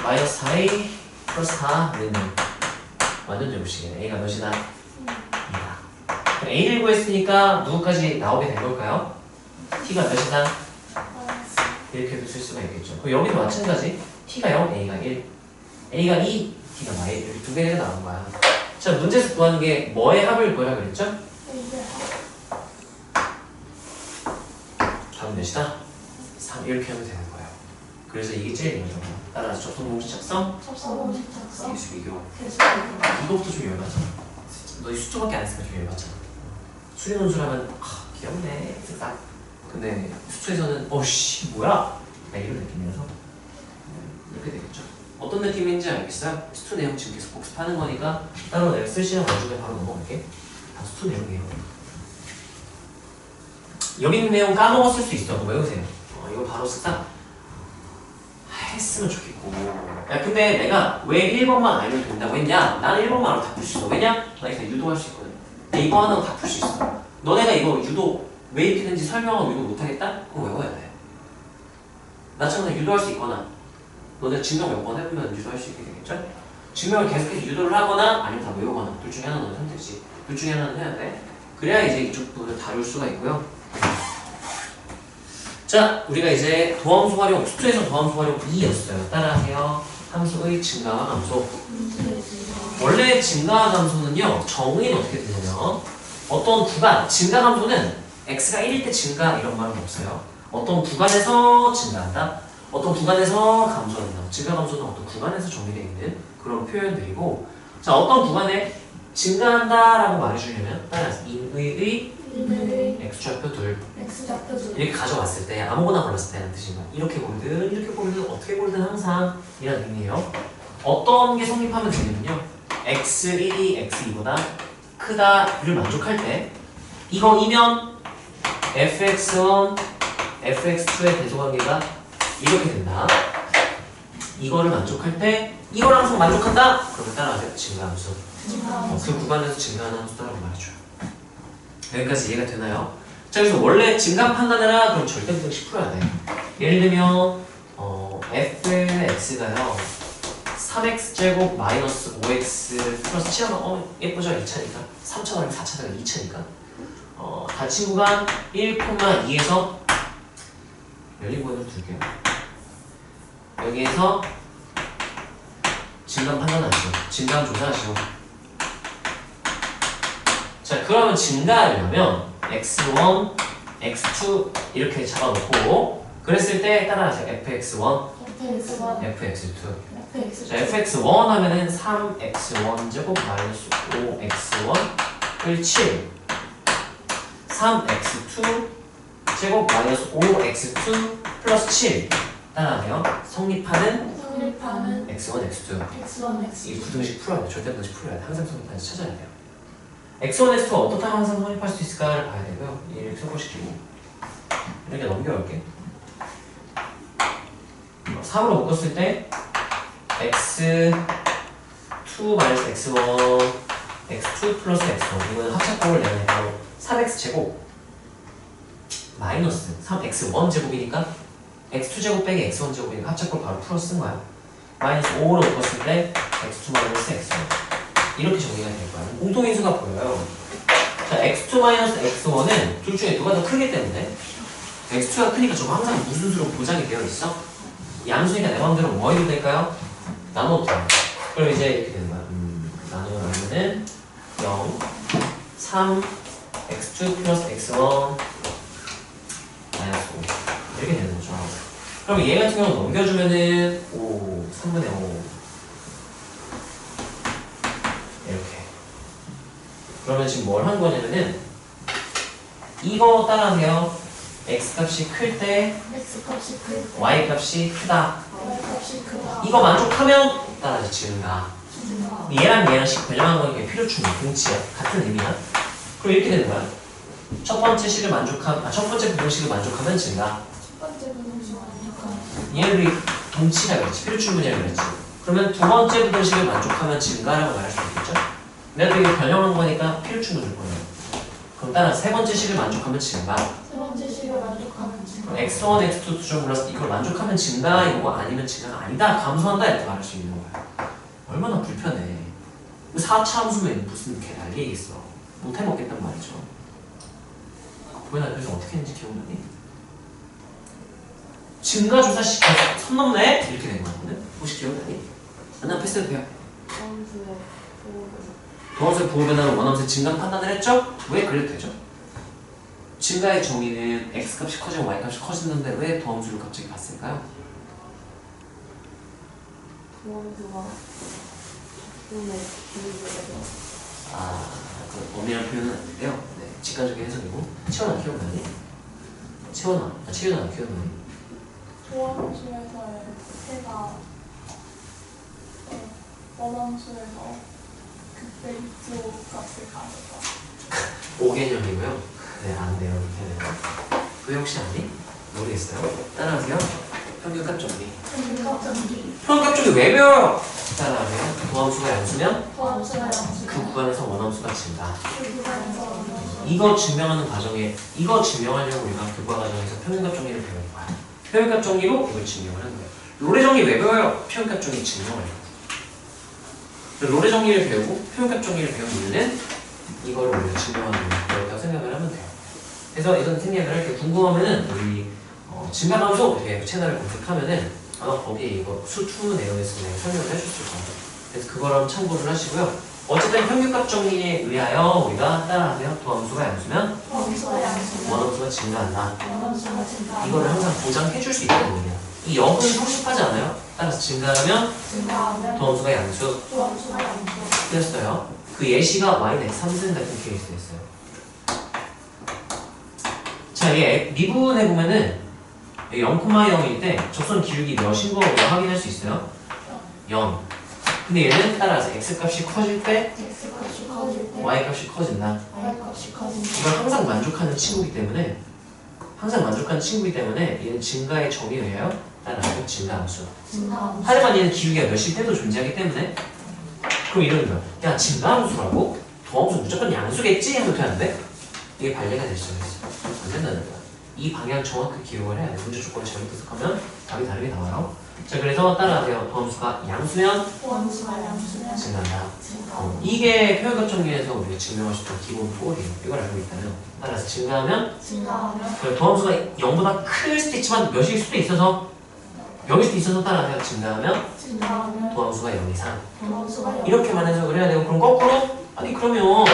마이너스 4a 플러스 4는 완전 제곱식이네. a가 몇이다? 2다. a를 구했으니까 누구까지 나오게 된 걸까요? t가 몇이다? 이렇게도 쓸 수가 있겠죠. 그럼 여기도 마찬가지. t가 0, a가 1 a가 2, t가 마 1 이렇게 두 개가 나온 거야. 자, 문제에서 구하는 게 뭐의 합을 구하라 그랬죠? 답은 몇이다? 3 이렇게 하면 되는 거예요. 그래서 이게 제일 어려워요. 따라서 접속공식 작성 계수 비교 이거부터 좀 열받잖아. 너 이 수초밖에 안 했으면 좀 열받잖아. 수리논술하면 귀엽네 딱. 근데 수초에서는 어씨 뭐야? 이런 느낌이라서 이렇게 되겠죠. 어떤 느낌인지 알겠어요? 수초 내용 지금 계속 복습하는 거니까 따로 내가 쓸 시간 나중에 바로 넘어갈게. 다 수초 내용이에요. 여기 있는 내용 까먹었을 수 있어. 그거 외우세요. 이거 바로 쓱싹 했으면 좋겠고. 야, 근데 내가 왜 1번만 알면 된다고 했냐? 나는 1번만 알아도 다 풀 수 있어. 왜냐? 나 이거 유도할 수 있거든. 근데 이거 하나로 다 풀 수 있어. 너네가 이거 유도 왜 이렇게 되는지 설명하고 유도 못하겠다? 그거 외워야 돼. 나처럼 유도할 수 있거나 너네가 증명 몇 번 해보면 유도할 수 있게 되겠죠? 증명을 계속해서 유도를 하거나 아니면 다 외우거나 둘 중에 하나는 너네 선택지. 둘 중에 하나는 해야 돼. 그래야 이제 이쪽 부분을 다룰 수가 있고요. 자, 우리가 이제 도함수 활용, 수투에서 도함수 활용 2였어요. 따라하세요. 함수의 증가와 감소. 원래 증가와 감소는요, 정의는 어떻게 되냐면 어떤 구간, 증가 감소는 x가 1일 때 증가 이런 말은 없어요. 어떤 구간에서 증가한다, 어떤 구간에서 감소한다. 증가 감소는 어떤 구간에서 정의되어 있는 그런 표현들이고, 자, 어떤 구간에 증가한다라고 말해주려면 따라서 인의의 x좌표 둘 이렇게 가져왔을 때 아무거나 골랐을 때라는 뜻인 거야. 이렇게 골든 이렇게 골든 어떻게 골든 항상 이런 의미예요. 어떤 게 성립하면 되냐면요, x1이 x2보다 크다를 만족할 때 이거이면 fx1, fx2의 대소관계가 이렇게 된다. 이거를 만족할 때 이거랑 항상 만족한다? 그러면 따라하세요. 증가함수 그 구간에서 증가하는 함수다라고 말해줘요. 여기까지 이해가 되나요? 자, 그래서 원래 증가 판단해라 그럼 절대분식 풀어야 돼. 예를 들면 fx가요 3x제곱 마이너스 5x 플러스 7하면 예쁘죠? 2차니까 3차원이면 4차니까 2차니까 닫힌 구간 1,2에서 열린 구간을 둘게요. 여기에서 증감 판단하시죠. 증감 조사하시죠. 자, 그러면 증가하려면 x1, x2 이렇게 잡아놓고 그랬을 때 따라하세요. fx1, fx2. 자, fx1 하면은 3x1 제곱 마이너스 5x1을 7 3x2 제곱 마이너스 5x2 플러스 7 따라하면 성립하는 x1, x2 이 부등식 풀어야 돼. 절대부등식 풀어야 돼. 항상 성립하는지 찾아야 돼요. x1, x2가 어떻게 하면 항상 성립할 수 있을까를 봐야 되고요. 이렇게 소거시키고 이렇게 넘겨올게. 3으로 묶었을 때 x2 마이너스 x1 x2 플러스 x1 이거는 합작법을 내니까 3x제곱 마이너스 3x1 제곱이니까 x2제곱 빼기 x1제곱이니까 합작법 바로 풀어서 쓴 거야. 마이너스 5로 묶었을 때 x2 마이너스 x1 이렇게 정리가 될 거야. 공통인수가 보여요. 자, x2 마이너스 x1은 둘 중에 누가 더 크기 때문에 x2가 크니까 저거 항상 무슨 수로 보장이 되어 있어? 양수니까 내 마음대로 뭐 해도 될까요? 나눠도 돼요. 그럼 이제 이렇게 되는 거야. 나누면 0, 3, x2 플러스 x1 마이너스 5 이렇게 되는 거죠. 그럼 얘 같은 경우는 넘겨주면은 5, 3분의 5 이렇게. 그러면 지금 뭘 한 거냐면은 이거 따라하세요. x 값이 클 때 y 값이 크다. 이거 만족하면 따라서 증가. 얘랑 얘랑씩 변형한 거니까 필요 충분 동치야. 같은 의미야. 그럼 이렇게 되는 거야. 첫 번째 식을 첫 번째 부등식을 만족하면 증가. 얘를 동치라 그랬지. 필요 충분이라 그랬지. 그러면 두 번째 부등식을 만족하면 증가라고 말할 수 있겠죠. 내가 또 이거 변형한 거니까 필요 충분일 거예요. 그럼 따라 세 번째 식을 만족하면 증가. 그럼 x1, x2 두 점 몰라서 이걸 만족하면 증가 이거 아니면 증가가 아니다. 감소한다 이렇게 말할 수 있는 거야. 얼마나 불편해. 4차 함수면 무슨 개 난리겠어. 못 해먹겠단 말이죠. 보이나? 그래서 어떻게 했는지 기억나니? 증가조사 시켜서 선 넘네? 이렇게 된 거거든. 혹시 기억나니? 안 패스해도 돼요. 도함수의 부호변화는 원함수의 증가 판단을 했죠? 왜 그래도 되죠? 증가의 정의는 x값이 커지면 y값이 커지는데 왜 도함수를 갑자기 봤을까요? 그 엄밀한 표현은 아닌데요. 네, 직관적인 해석이고. 채원아 기억나니? 채원아 기억나니? 도함수에서의 해가 원함수에서 그때 입조 값을 가져가 5개념이고요. 네, 안 돼요. 왜 혹시 아니? 모르겠어요. 따라하세요. 평균값 정리. 평균값 정리 왜 배워요? 따라하세요. 도함수가 양수면 그 구간에서 원함수가 증가. 이거 증명하는 과정에 이거 증명하려고 우리가 교과 과정에서 평균값 정리를 배우는 거야. 평균값 정리로 이걸 증명을 하는 거예요. 로레 정리 왜 배워요? 평균값 정리 증명하려고. 로레 정리를 배우고 평균값 정리를 배운 이유는 이거를 우리가 증명하는 거라고 생각을 하면 돼요. 그래서 이런 생략을 할 때 궁금하면은 우리 증가함수 이렇게 채널을 검색하면은 아마 거기에 이거 수투 내용에서 그냥 설명을 해줬을 거예요. 그래서 그거랑 참고를 하시고요. 어쨌든 평균값 정리에 의하여 우리가 따라하세요. 도함수가 양수면 원함수가 증가한다. 이거를 항상 보장해줄 수 있거든요. 이 0은 성립하지 않아요? 따라서 증가하면 도함수가 양수 됐어요. 그 예시가 y는 x3승 같은 케이스였어요. 자, 얘 미분해보면은 0,0일 때 접선 기울기 몇인 거 확인할 수 있어요? 0. 근데 얘는 따라서 x값이 커질 때 y값이 커진다. 이걸 항상 만족하는 친구이기 때문에 얘는 증가의 정의에 의하여 따라서 증가함수. 하지만 얘는 기울기가 몇일 때도 존재하기 때문에 그럼 이러는 거야. 야, 증가함수라고? 도함수 무조건 양수겠지? 하면 되는데 이게 발레가 될 수가 있어. 안 된다는 거야. 이 방향 정확히 기억을 해야 돼. 문제 조건을 잘못 해석하면 답이 다르게 나와요. 자, 그래서 따라하세요. 도함수가 양수면 도함수가 양수면 증가한다. 증가. 이게 표현값 정리에서 우리가 증명할 수 있는 기본 폴이에요. 이걸 알고 있다면 따라서 증가하면 증가하면 그 도함수가 0보다 클 수도 있지만 몇일 수도 있어서 0일 수도 있어서 따라하세요. 증가하면 증가하면 도함수가 0 이상 도함수가 이렇게만 해석을 해야 되고 그럼 거꾸로 아니 그러면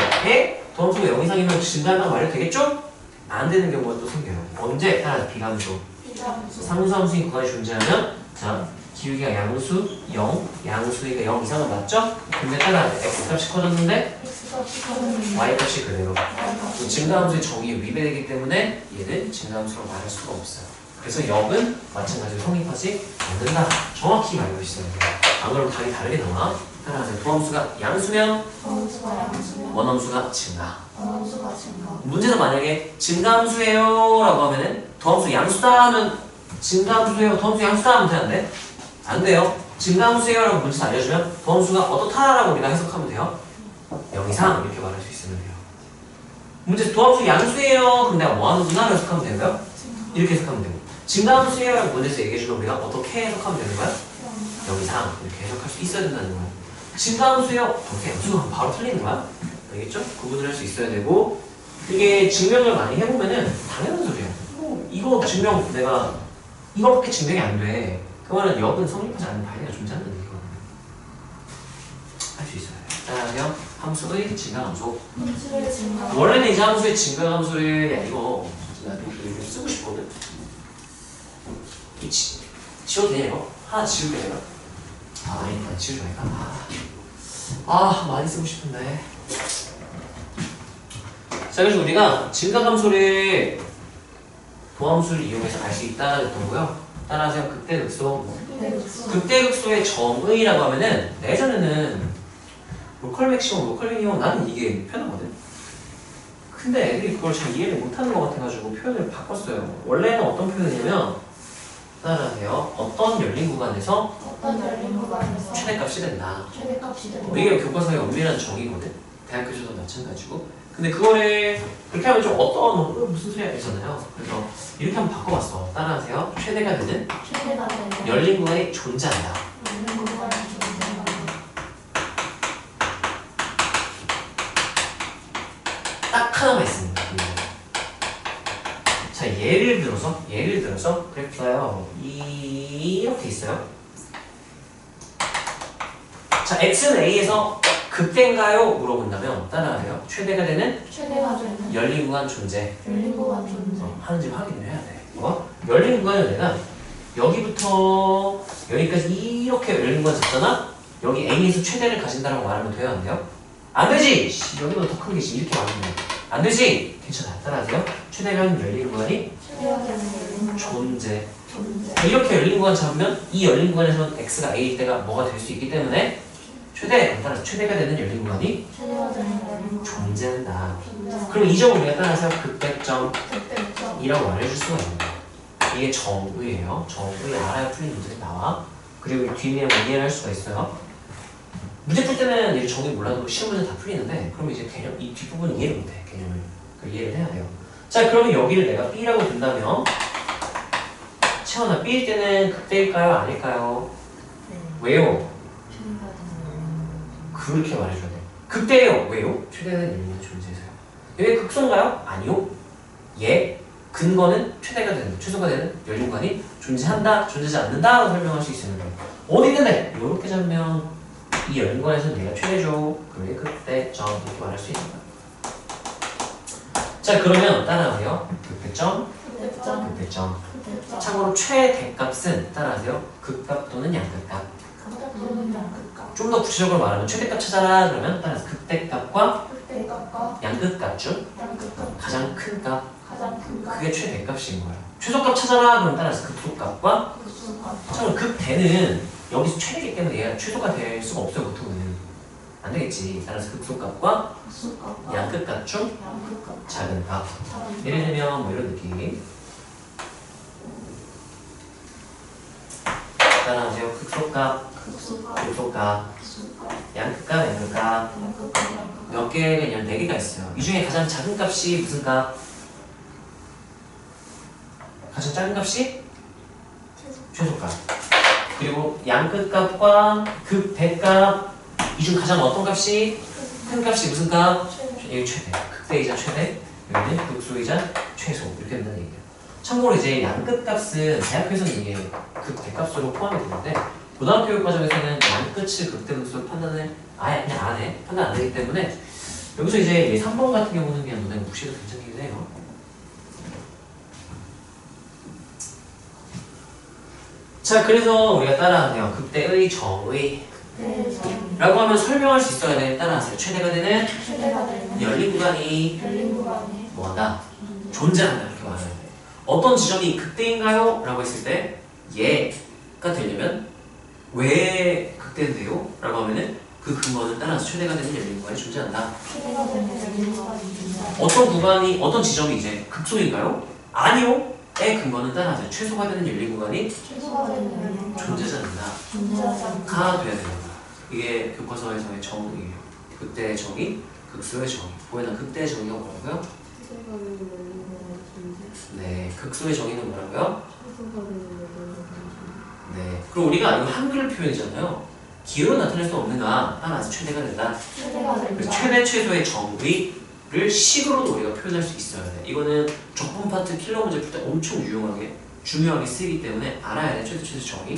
도함수가 0 이상이면 증가한다고 말해도 되겠죠? 안 되는 경우가 또 생겨요. 언제? 따라서 비함수 비함수 상수함수인 구간이 존재하면 자 기울기가 양수 0 양수니까 0 이상은 맞죠? 근데 따라 x값이 커졌는데 x값이 커졌는데 y값이 그대로 y값이 증가함수의 정의에 위배되기 때문에 얘는 증가함수로 말할 수가 없어요. 그래서 0은 마찬가지로 성립하지 않는다. 정확히 알고 있어야 돼요. 안 그러면 답이 다르게 나와. 따라하세요. 도함수가 양수면 도함수가 양수면 원함수가 증가. 원함수가 증가. 문제는 만약에 증가함수예요 라고 하면은 도함수 양수다 하면 증가함수예요 도함수 양수다 하면 되는데 안 돼요. 증가함수예요 라고 문제에서 알려주면 도함수가 어떻다 라고 우리가 해석하면 돼요. 0 이상 이렇게 말할 수 있으면 돼요. 문제에서 도함수 양수예요 그럼 내가 뭐 하는구나 라고 해석하면 되고요. 이렇게 해석하면 되고 증가함수예요 라고 문제에서 얘기해주면 우리가 어떻게 해석하면 되는 거야? 0 이상 이렇게 해석할 수 있어야 된다는 거야. 증가함수예요 어떻게 양수가 바로 틀리는 거야? 알겠죠? 구분을 할 수 있어야 되고 이게 증명을 많이 해보면은 당연한 소리야. 이거 증명 내가 이거밖에 증명이 안 돼. 그 말은 역은 성립하지 않는 발레가 존재한다는 얘기거든. 할 수 있어요. 따라하면 함수의 증가함수. 함수의 증가. 원래는 이제 함수의 증가함수를 야 이거 진짜 나도 이거 쓰고 싶거든. 지워도 되냐 이거? 하나 지우게 되나? 아 아니다 지우지 말까? 많이 쓰고 싶은데. 자 그래서 우리가 증가함수를 도함수를 이용해서 알 수 있다는 거고요. 따라하세요. 극대극소. 극대극소의 정의라고 하면은 예전에는 로컬 맥시멈, 로컬 미니멈 나는 이게 편하거든. 근데 애들이 그걸 잘 이해를 못하는 것 같아가지고 표현을 바꿨어요. 원래는 어떤 표현이냐면 따라하세요. 어떤 열린 구간에서 어떤 열린 구간에서 최대값이 된다. 최대값이 된다. 이게 교과서의 엄밀한 정의거든. 대학교에서도 마찬가지고. 근데 그거를 그렇게 하면 좀 어떤 무슨 소리야 이러잖아요. 그래서 이렇게 한번 바꿔봤어. 따라하세요. 최대가 되는 최대가 되는 열린 구간이 존재한다. 열린 구간이 존재한다. 딱 하나만 있습니다. 자 예를 들어서 그랬어요. 이렇게 있어요. 자 x는 a에서 극대인가요? 물어본다면 따라하세요. 최대가 되는 최대가 되는 열린 구간 존재. 열린 구간 존재. 하는지 확인을 해야 돼. 열린 구간은 내가 여기부터 여기까지 이렇게 열린 구간 잡잖아? 여기 A에서 최대를 가진다라고 말하면 돼요? 안 돼요? 안 되지! 여기보다 더 큰 게지. 이렇게 말하면 돼. 안 되지! 괜찮아. 따라하세요. 최대가 열린 구간이 최대가 되는 열린 구간 존재. 존재. 이렇게 열린 구간 잡으면 이 열린 구간에서 X가 A일 때가 뭐가 될 수 있기 때문에 따라서 최대가 되는 열린 구간이 최대가 되는 열린 구간 존재한다. 존재. 그럼 이 점을 우리가 따라서 극대점이라고 극대점. 말해줄 수가 있는 거야. 이게 정의예요. 정의 알아야 풀린 문제가 나와. 그리고 뒤에 이해를 할 수가 있어요. 문제 풀 때는 이 정의 몰라도 시험 문제 다 풀리는데 그러면 이제 개념 이 뒷부분 이해를 못해. 개념을 그러니까 이해를 해야 돼요. 자 그러면 여기를 내가 B라고 둔다면 채원아 B일 때는 극대일까요? 아닐까요? 왜요? 그렇게 말해줘야 돼. 극대예요. 왜요? 최대는 열리는 존재에서요. 왜 극소인가요? 아니요. 예. 근거는 최대가 되는, 최소가 되는 열린 구간이 존재한다, 존재하지 않는다라고 설명할 수 있는 거예요. 어디 있는데? 이렇게 잡으면 이 열린 구간에서 얘가 최대죠. 그게 극대점 이렇게 말할 수 있는 거예요. 자 그러면 따라하세요. 극대점, 극대점. 극대점. 극대점. 참고로 최대값은 따라하세요. 극값 또는 양극값. 극값 또는 양극값. 좀 더 구체적으로 말하면 최대값 찾아라 그러면 따라서 극대값과 극대값과 양극값 중 양극값. 가장 큰 값, 가장 큰 값. 그게 최대값인 거예요. 최소값 찾아라 그러면 따라서 극소값과 극소값. 참고로 극대는 여기서 최대이기 때문에 얘가 최소가 될 수가 없어요. 보통은 안 되겠지. 따라서 극소값과 극소값과 양극값 중 양극값. 작은 값. 작은 예를 값. 들면 뭐 이런 느낌. 따라하세요. 극소값, 극소값. 극소값, 극소값. 양극값 양끝값, N끝값 몇 개가 있냐면 4개가 있어요. 이 중에 가장 작은 값이 무슨 값? 가장 작은 값이? 최소값. 그리고 양끝값과 극대값 이 중 가장 어떤 값이? 큰 값이 무슨 값? 여기 최대. 극대이자 최대. 여기는 극소이자 최소. 이렇게 된다는 얘기예요. 참고로 이제 양끝값은 대학교에서는 이게 극대값으로 포함이 되는데 고등학교 교육 과정에서는 양끝을 극대 극소로 판단을 아예 그냥 안 해. 판단 안 되기 때문에 여기서 이제 3번 같은 경우는 그냥 너네 무시해도 괜찮긴 해요. 자, 그래서 우리가 따라하네요. 극대의 정의 라고 하면 설명할 수 있어야 돼. 따라하세요. 최대가 되는 열린 구간이 뭐한다? 존재한다. 이렇게 말해야 돼. 어떤 지점이 극대인가요? 라고 했을 때 얘가 되려면 왜 극대인데요? 라고 하면은 그 근거는 따라서 최대가 되는 열린 구간이 존재한다. 어떤 구간이, 어떤 지점이 이제 극소인가요? 아니요. 의 근거는 따라서 최소가 되는 열린 구간이 존재하지 않는다가 돼야 됩니다. 이게 교과서에서의 정의예요. 극대의 정의, 극소의 정의. 보이는 극대의 정의가 뭐라고요? 네, 극소의 정의는 뭐라고요? 네, 그리고 우리가 이거 한글 표현이잖아요. 기호로 나타낼 수 없는가 따라서 최대가 된다. 그래서 최대 최소의 정의를 식으로도 우리가 표현할 수 있어야 돼. 이거는 적분 파트 킬러 문제 풀 때 엄청 중요하게 쓰이기 때문에 알아야 돼. 최대 최소 정의.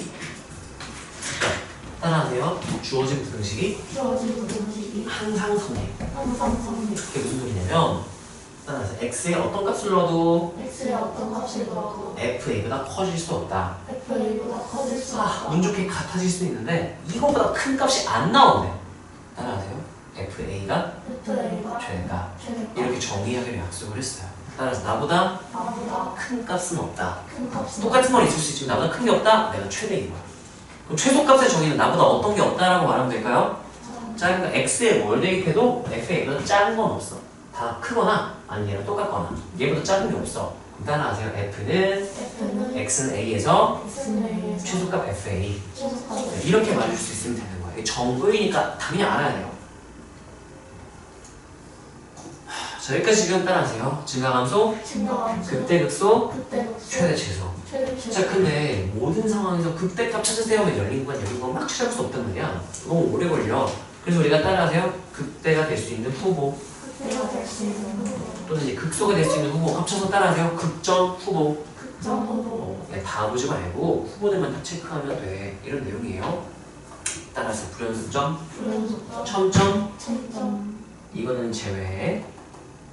따라하세요. 주어진 부등식이 항상 선행. 그게 무슨 소리냐면 따라서 x의 어떤 값을 넣어도 fa보다 커질 수 없다. 운 좋게 같아질 수 있는데 이거보다 큰 값이 안 나오네. 따라하세요. fa가 최대가 이렇게 정의하기로 약속을 했어요. 따라서 나보다 큰 값은 없다. 똑같은 건 있을 수 있지만 나보다 큰 게 없다? 내가 최대인 거야. 그럼 최소값의 정의는 나보다 어떤 게 없다라고 말하면 될까요? 자, 그러니까 x에 뭘 대입해도 fa보다 작은 건 없어. 다 크거나 아니 얘랑 똑같거나 얘보다 작은 게 없어. 그럼 따라하세요. f는 x는 a에서 최소값 fa 이렇게 말해줄 수 있으면 되는 거예요. 정의니까 당연히 알아야 돼요. 자, 여기까지 지금 따라하세요. 증가함수, 극대극소, 최대 최소. 자, 근데 모든 상황에서 극대값 찾으세요 하면 열린 구간 막 찾아볼 수 없단 말이야. 너무 오래 걸려. 그래서 우리가 따라하세요. 극대가 될 수 있는 후보 또는 이제 극소가 될 수 있는 후보 합쳐서 따라하세요. 극점 후보. 다 보지 말고 후보들만 딱 체크하면 돼. 이런 내용이에요. 따라서 불연속점, 첨점, 이거는 제외.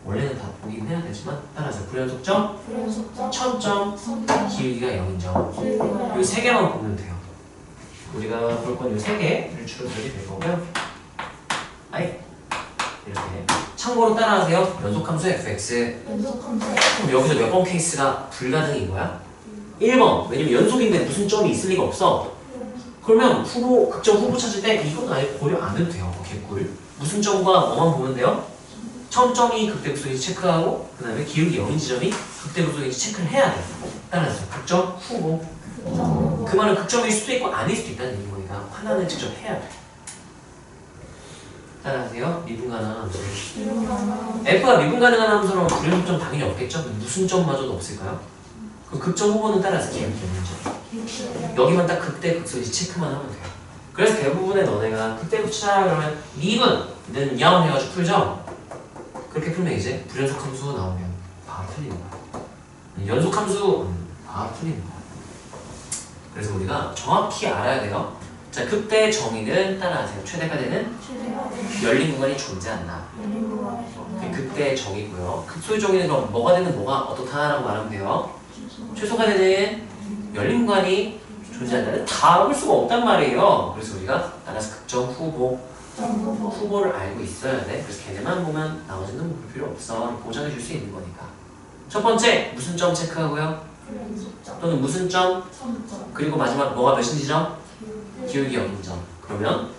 원래는 다 보긴 해야 되지만 따라서 불연속점, 첨점, 기울기가 0인점. 이 세 개만 보면 돼요. 우리가 볼 건 이 세 개를 주로 보게 될 거고요. 아이 이렇게 참고로 따라하세요. 연속함수 fx. 그럼 여기서 몇 번 케이스가 불가능인 거야? 1번. 왜냐면 연속인데 무슨 점이 있을 리가 없어. 그러면 극점 후보 찾을 때 이건 아예 고려 안 해도 돼요. 개꿀. 무슨 점과 뭐만 보면 돼요? 첨점이 극대극소인지 체크하고 그 다음에 기울기 0인 지점이 극대극소인지 체크를 해야 돼. 따라서 극점 후보. 그 말은 극점일 수도 있고 아닐 수도 있다는 얘기인 거니까 하나는 직접 해야 돼. 따라하세요. 미분 가능한 함수. f가 미분 가능한 함수라면 불연속점 당연히 없겠죠? 무슨 점마저도 없을까요? 그럼 극점 후보는 따라서 기울기 0인 점. 여기만 딱 극대극소인지 체크만 하면 돼요. 그래서 대부분의 너네가 극대극소 찾아 그러면 미분은 0 해가지고 풀죠? 그렇게 풀면 이제 불연속함수 나오면 바로 틀리는 거야. 연속함수 바로 틀리는 거야. 그래서 우리가 정확히 알아야 돼요. 자, 극대 정의는 따라하세요. 최대가 되는 열린 구간이 존재한다. 극대의 정의고요. 극소의 정의는 그럼 뭐가 되는 뭐가 어떻다라고 말하면 돼요. 최소가 되는 열린 구간이 존재한다는 다 볼 수가 없단 말이에요. 그래서 우리가 따라서 극점 후보를 알고 있어야 돼. 그래서 걔네만 보면 나머지는 볼 필요 없어. 보장해 줄 수 있는 거니까. 첫 번째 무슨 점 체크하고요? 또는 무슨 점? 그리고 마지막 뭐가 몇인지 점? 기울기 0인점. 그러면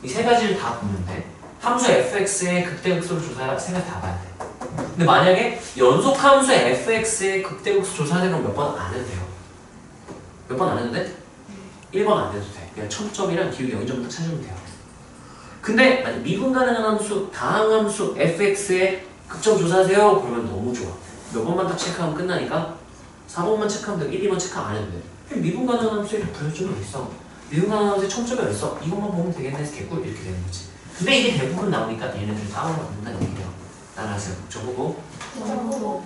이 세 가지를 다 보면 돼. 함수 fx의 극대극소를 조사 세 가지 다 봐야 돼. 근데 만약에 연속함수 fx의 극대극소 조사하는 건 몇 번 안 해도 돼요. 몇 번 안 해도 돼? 1번 안 해도 돼. 그냥 첨점이랑 기울기 0인점 딱 찾으면 돼요. 근데 만약 미분 가능한 함수, 다항함수 fx의 극점 조사하세요. 그러면 너무 좋아. 몇 번만 딱 체크하면 끝나니까 4번만 체크하면 되고 1, 2번 체크 안 해도 돼. 미분 가능한 함수에 불연점이 어딨어? 미분 가능한 함수에 첨점이 어딨어? 이것만 보면 되겠네 해서 개꿀 이렇게 되는 거지. 근데 이게 대부분 나오니까 얘네들 따로 만든다는 얘기예요. 따라하세요. 저보고 점으로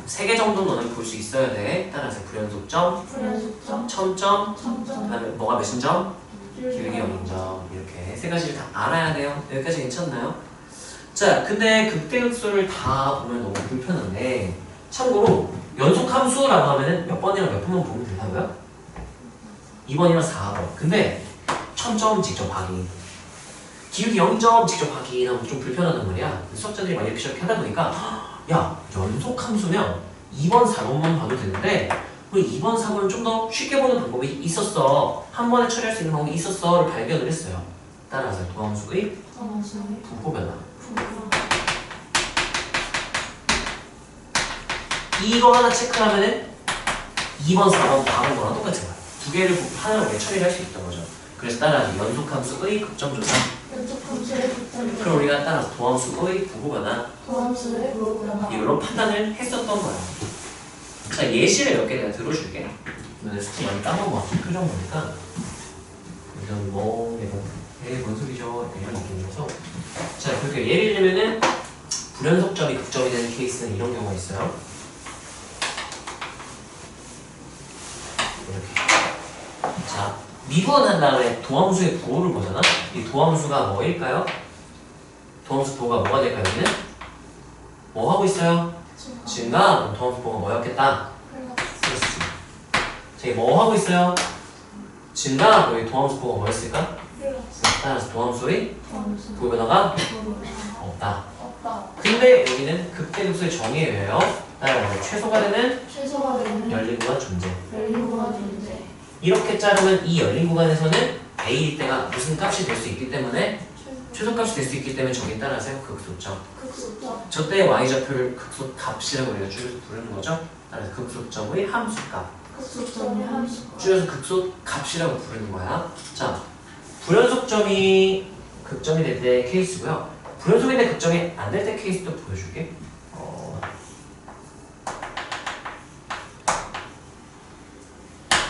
3개 정도 너는 볼 수 있어야 돼. 따라하세요. 불연속점, 불연속점 첨점, 그 점점 다음에 뭐가 몇인 점? 기울기 0인 점. 이렇게 3가지를 다 알아야 돼요. 여기까지 괜찮나요? 자, 근데 극대극소를 다 보면 너무 불편한데 참고로 연속함수라고 하면은 몇 번이랑 몇 번만 보면 된다고요? 2번이랑 4번. 근데 1000점 직접 확인, 기울기 0점 직접 확인하면 좀 불편하단 말이야. 수학자들이 많이 이렇게 하다 보니까 야, 연속함수면 2번, 4번만 봐도 되는데 우리 2번, 4번은 좀 더 쉽게 보는 방법이 있었어. 한 번에 처리할 수 있는 방법이 있었어를 발견을 했어요. 따라서 도함수의 점수의 분포 변화. 분포 이거 하나 체크하면은 2번, 4번, 4번 거랑 똑같은 거야. 두 개를 하나로 우리가 처리를 할 수 있던 거죠. 그래서 따라서 연속함수의 극점조사. 연속함수의 극점 그럼 우리가 따라서 도함수의 분포 변화. 도함수의 분포 이걸로 판단을 했었던 거야. 자, 예시를 몇 개 내가 들어줄게. 너네 스킬 많이 까먹은 것 같은 표정 보니까 이런 뭔 소리죠? 이런 느낌이라서. 자, 그렇게 예를 들면은 불연속점이 극점이 되는 케이스는 이런 경우가 있어요. 이렇게. 자, 미분한 다음에 도함수의 부호를 보잖아. 이 도함수가 뭐일까요? 도함수 부호가 뭐가 될까요? 여기는 뭐 하고 있어요? 증가. 도함수 부호가 뭐였겠다? 플러스. 저기 뭐 하고 있어요? 증가. 여기 도함수 부호가 뭐였을까? 따라서 도함수의 도함수 부호 변화가 분포 없다. 없다 근데 여기는 극대극소의 정의에 의하여 따라서 최소가 되는 최소가 되는 열린 구간 존재. 열린 구간 존재 이렇게 자르면 이 열린 구간에서는 A일 때가 무슨 값이 될 수 있기 때문에 최소값이 될 수 있기 때문에 저기 따라서 극소점. 극소점 저 때의 y좌표를 극소값이라고 우리가 줄여서 부르는 거죠. 따라서 극소점의 함수값. 극소점의 함수 줄여서 극소값이라고 부르는 거야. 자, 불연속점이 극점이 될 때 케이스고요. 불연속인데 극점이 안 될 때 케이스도 보여줄게.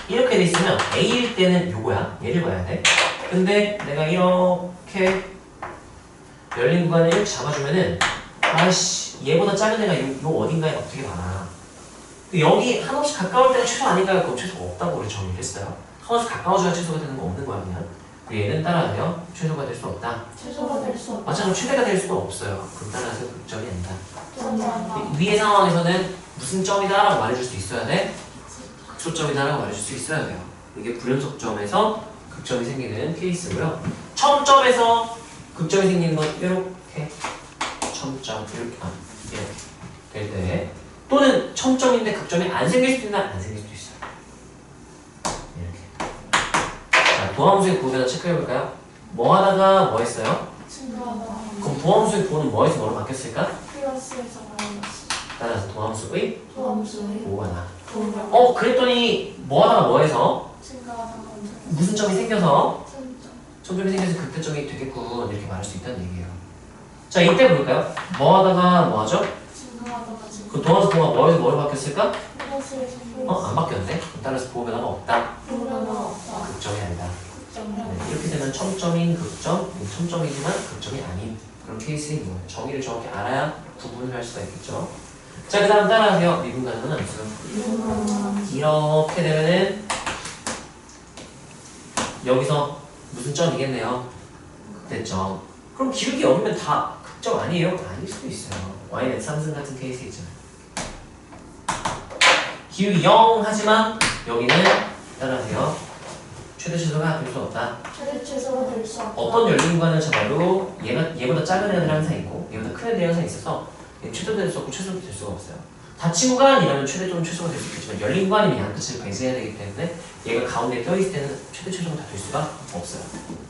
이렇게 돼 있으면 A일 때는 요거야. 얘를 봐야 돼. 근데 내가 이렇게 열린 구간을 이렇게 잡아주면은 아이씨 얘보다 작은 애가 요 어딘가에 어떻게 많아. 여기 한없이 가까울 때가 최소 아닐까요? 그럼 최소가 없다고 우리 정의를 했어요. 한없이 가까워져야 최소가 되는 거 없는 거야 그냥. 얘는 따라하여 최소가 될 수 없다. 최소가 될 수 없다 맞아, 그럼 최대가 될 수가 없어요. 그럼 따라서 극점이 아니다. 점이다 위의 상황에서는 무슨 점이다라고 말해줄 수 있어야 돼. 극소점이다라고 말해줄 수 있어야 돼요. 이게 불연속점에서 극점이 생기는 케이스고요. 첨점에서 극점이 생기는 건 이렇게 첨점 이렇게 될 때, 또는 첨점인데 극점이 안 생길 수도 있나 안 생길 수도 있어요. 이렇게. 자, 도함수의 부호를 체크해볼까요? 뭐 하다가 뭐 했어요? 증가하다 그럼 도함수의 부호는 뭐에서 뭐로 바뀌었을까? 플러스에서 마이너스 따라서 도함수의 도함수의 부호가 나. 부호가 그랬더니 뭐 하다가 뭐 해서 증가하다 무슨 점이 생겨서 점점 점점이 생겨서 극대점이 되겠군 이렇게 말할 수 있다는 얘기예요. 자, 이때 볼까요? 뭐 하다가 뭐 하죠? 증가하다가 그 도함수 부호가 뭐에서 뭐로 바뀌었을까? 플러스에서 안 바뀌었네. 따라서 부호 변화가 없다. 부호가 없다 극점이 아니다. 점이다 네, 이렇게 되면 첨점인 극점, 첨점이지만 극점이 아닌 그런 케이스인 거예요. 정의를 정확히 알아야 구분을 할 수가 있겠죠. 자, 그 다음 따라하세요. 미분 가능은 함수. 이렇게 되면은 여기서 무슨 점이겠네요? 극대점. 그럼 기울기 0이면 다 극점 아니에요? 아닐 수도 있어요. y는 상승 같은 케이스 있잖아요. 기울기 0 하지만 여기는 따라하세요. 최대 최소가 될 수 없다. 최대 최소가 될 수 없다 어떤 열린 구간을 잡아도 얘보다 작은 애들이 항상 있고 얘보다 큰 애들이 항상 있어서 얘는 최소도 될 수 없고 최소도 될 수가 없어요. 닫힌 구간이라면 최대 또는 최소가 될 수 있겠지만 열린 구간이면 양끝을 배제해야 되기 때문에 얘가 가운데에 껴있을 때는 최대 최소가 다 될 수가 없어요.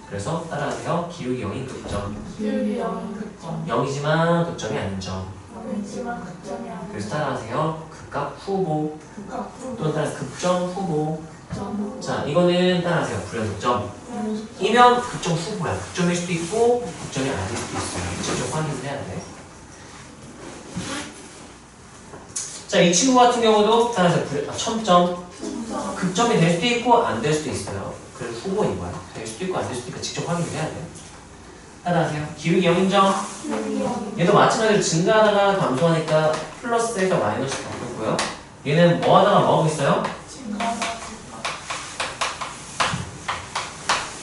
그래서 따라하세요. 기울기 0인 극점. 기울기 0인 극점 0이지만 극점이 아닌 점. 0이지만 극점이 아닌 그래서 따라하세요. 극각 후보 극각 또는 따라서 극점 후보. 점 자, 이거는 따라하세요. 불연속점. 이면 극점 후보야. 극점일 수도 있고 극점이 아닐 수도 있어요. 직접 확인을 해야 돼. 자, 이 친구 같은 경우도 따라하세요. 첨점. 극점이 될 수도 있고 안 될 수도 있어요. 그래서 후보인 거야. 될 수도 있고 안 될 수도 있고 직접 확인을 해야 돼. 따라하세요. 기울기 0인정. 얘도 마찬가지로 증가하다가 감소하니까 플러스에서 마이너스 바뀌었고요. 얘는 뭐 하다가 뭐 하고 있어요?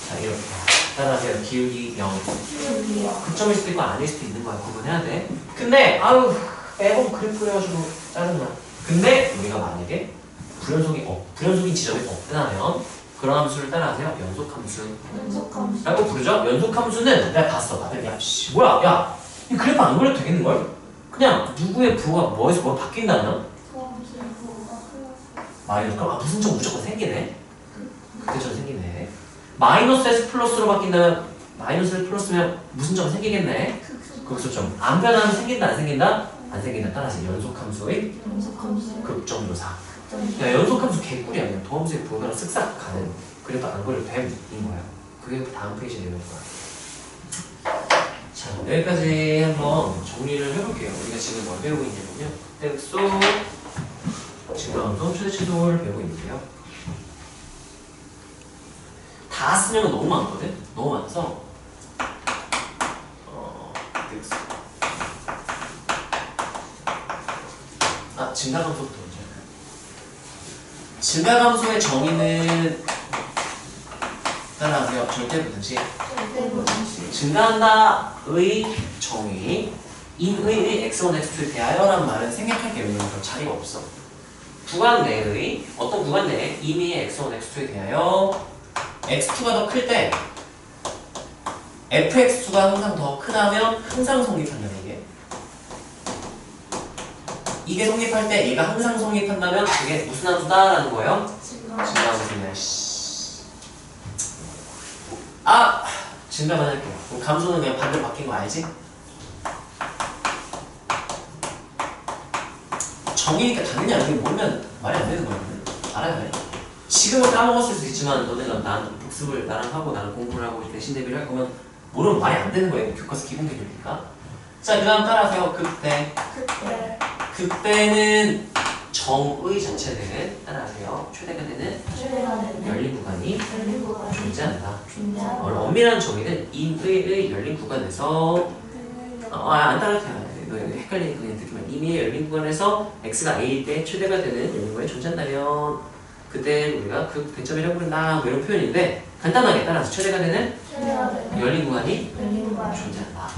자, 이렇게. 따라하세요. 기울기 0. 극점일 수도 있고 아닐 수도 있는 거야. 구분해야 돼. 근데 아유 매번 그래프 그려가지고 짜증나. 근데 우리가 만약에 불연속인 지점이 없다면 그런 함수를 따라하세요. 연속함수 연속함수 라고 부르죠. 연속함수는 내가 봤어. 야, 씨, 뭐야? 야, 이 그래프 안 그려도 되겠는걸? 그냥 누구의 부호가 뭐에서 뭐 바뀐다면 마이너스. 그럼 무슨 점 무조건 생기네. 그때처럼 생기네. 마이너스에서 플러스로 바뀐다면 마이너스에서 플러스면 무슨 점 생기겠네. 극소점. 안 변하면 생긴다 안 생긴다? 안 생긴다. 따라서 연속함수의 극점조사. 야, 연속함수 개꿀이야. 그냥 도함수의 부호가 쓱싹 가는. 그래도 안 그려도 됨인 거예요. 그게 다음 페이지에 되는 거야. 자, 여기까지 한번 정리를 해볼게요. 우리가 지금 뭘 배우고 있냐면요. 텍소 증가함수 최대치도를 배우고 있는데요. 다 쓰면 너무 많거든? 너무 많아서 텍소 증가감소부터 먼저 할까요? 증가감소의 정의는 따라하세요. 절대부등식. 증가한다의 정의 인의 x1, x2에 대하여라는 말은 생략할 게 없는 건 자리가 없어. 구간 내의 어떤 구간 내에 임의의 x1, x2에 대하여 x2가 더 클 때 fx2가 항상 더 크다면 항상 성립한다는 얘기예요. 이게 성립할 때 얘가 항상 성립한다면 그게 무슨 함수다라는 거예요? 증가함수냐. 증가만 할게요. 그럼 감소는 그냥 반대로 바뀐 거 알지? 정의니까 당연히 알게 모르면 말이 안 되는 거야. 알아야 돼. 지금은 까먹었을 수도 있지만 너네가 나랑 복습을 나랑 하고 나랑 공부를 하고 대신 대비를 할 거면 모르면 말이 안 되는 거예요. 교과서 기본 개념이니까. 자, 그 다음 따라하세요. 그때는 정의 자체는 따라하세요. 최대가 되는 열린 구간이 존재한다. 엄밀한 정의는 임의의 열린 구간에서 안 따라도 돼. 너 헷갈리니까 그냥 듣기만. 임의의 열린 구간에서 x가 a일 때 최대가 되는 열린 구간이 존재한다면 그때 우리가 그 대점이라고 부른다. 뭐 이런 표현인데 간단하게 따라서 최대가 되는 열린 구간이 존재한다.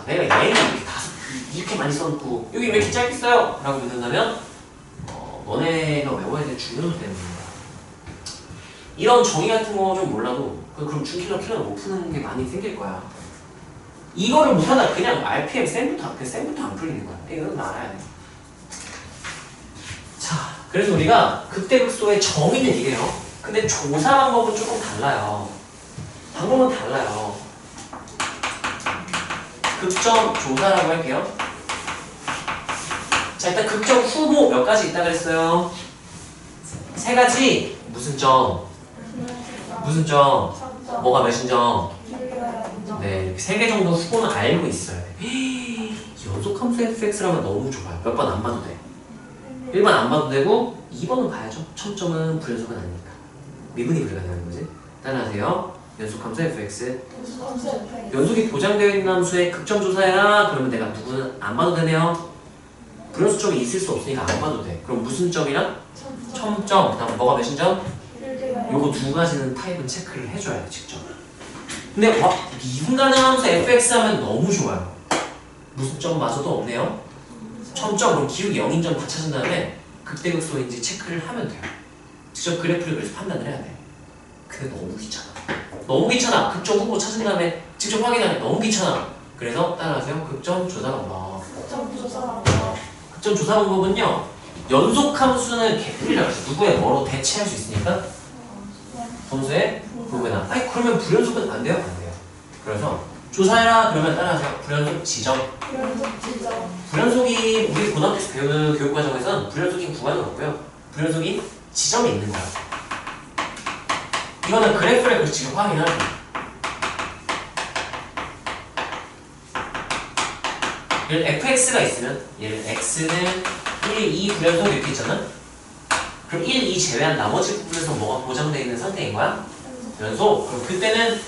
내가 얘는 이렇게 많이 써놓고 여기 왜 이렇게 짧게 써요? 라고 묻는다면 너네가 외워야 될 중요성 때문이야. 이런 정의 같은 거 좀 몰라도 그럼 중킬러 킬러는 못 푸는 게 많이 생길 거야. 이거를 못하다 그냥 RPM 쌤부터 안 풀리는 거야. 이건 알아야 돼. 자, 그래서 우리가 극대극소의 정의는 이래요. 근데 조사 방법은 조금 달라요. 방법은 달라요. 극점 조사라고 할게요. 자, 일단 극점 후보 몇 가지 있다 그랬어요? 세 가지. 무슨 점? 무슨 점? 뭐가 몇인 점? 네, 3개 정도 후보는 알고 있어야 돼. 연속함수 fx라면 너무 좋아요. 몇 번 안 봐도 돼. 1번 안 봐도 되고 2번은 봐야죠. 첨점은 불연속은 아니니까. 미분이 불가능한 거지. 따라하세요. 연속함수 fx. 연속이 보장되어 있는 함수의 극점 조사해라. 그러면 내가 누구는 안 봐도 되네요. 불연속점이 있을 수 없으니까 안 봐도 돼. 그럼 무슨 점이랑? 첨점. 그 다음 뭐가 몇인 점? 요거 두 가지는 타입은 체크를 해줘야 돼, 직접. 근데 미분 가능한 함수 fx 하면 너무 좋아요. 무슨 점마저도 없네요. 첨점, 그럼 기울기 0인 점 다 찾은 다음에 극대극소인지 체크를 하면 돼요. 직접 그래프를 그려서 판단을 해야 돼. 근데 너무 귀찮아. 너무 귀찮아. 극점 후보 찾은 다음에 직접 확인하기 너무 귀찮아. 그래서 따라하세요. 극점 조사 방법. 극점 조사 방법은요. 연속함수는 개풀이라고 해서 누구의 뭐로 대체할 수 있으니까 도함수의 부호변화. 아니 그러면 불연속은 안 돼요? 안 돼요. 그래서 조사해라 그러면 따라하세요. 불연속 지점. 불연속 지점. 불연속이 우리 고등학교에서 배우는 교육과정에서는 불연속인 구간은 없고요. 불연속인 지점이 있는 거야. 이거는 그래프를 그래서 직접 확인하죠. 예를 fx가 있으면 얘를 x는 1, 2 불연속 이렇게 있잖아. 그럼 1, 2 제외한 나머지 부분에서 뭐가 보장되어 있는 상태인 거야? 연속. 그럼 그때는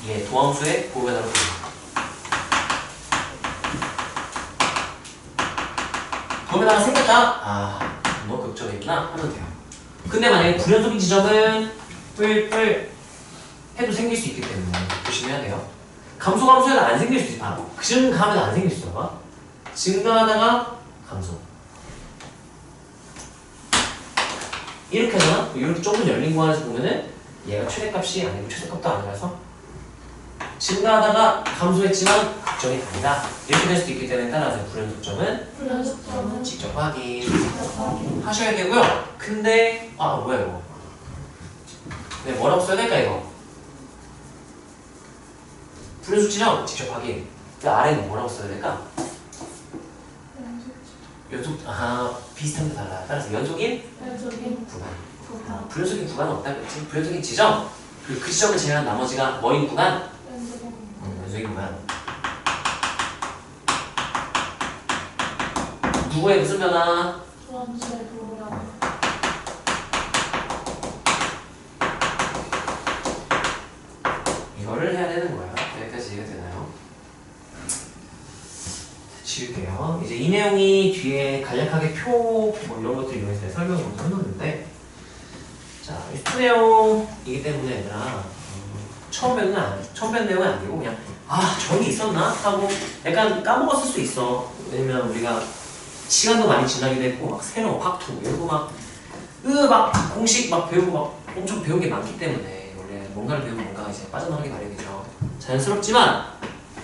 얘 도함수의 부호변화로 보여요. 부호변화가 생겼다? 아, 뭐 극적이구나 하면 돼요. 근데 만약에 불연속인 지점은 뿔뿔 해도 생길 수 있기 때문에 조심해야 돼요. 감소해도 안 생길 수 있어. 증가하면 안 생길 수 있어. 증가하다가 감소. 이렇게 하잖아? 이렇게 좁은 열린 공간에서 보면은 얘가 최대값이 아니고 최소값도 아니라서 증가하다가 감소했지만 극점이 아니다. 이렇게 될 수도 있기 때문에 따라서 불연속점은 불연속점은 직접 확인 직접 확인. 하셔야 되고요. 근데 뭐야 이거? 네, 뭐라고 써야 될까 이거? 불연속 지점 직접 확인. 그 아래는 뭐라고 써야 될까? 연속 비슷한데 달라. 따라서 연속인 연속인 구간. 구간. 불연속인 구간은 없다 그랬지? 불연속인 지점. 그 지점을 제외한 나머지가 뭐인 구간? 연속인 연속인 구간. 누구의 무슨 변화? 도함수의 부호변화. 이거를 해야 되는 거예요. 여기까지 이해가 되나요? 지울게요. 이제 이 내용이 뒤에 간략하게 표 뭐 이런 것들 이용해서 설명을 먼저 해놓는데, 자, 이 내용이기 때문에 얘들아 처음 뵙는 내용은 아니고 그냥 저기 있었나 하고 약간 까먹었을 수 있어. 왜냐면 우리가 시간도 많이 지나기도 했고 막 새로 확투 외우고 막 공식 막 배우고 막 엄청 배운 게 많기 때문에 원래 뭔가를 배우면 뭔가가 이제 빠져나가기 마련이죠. 자연스럽지만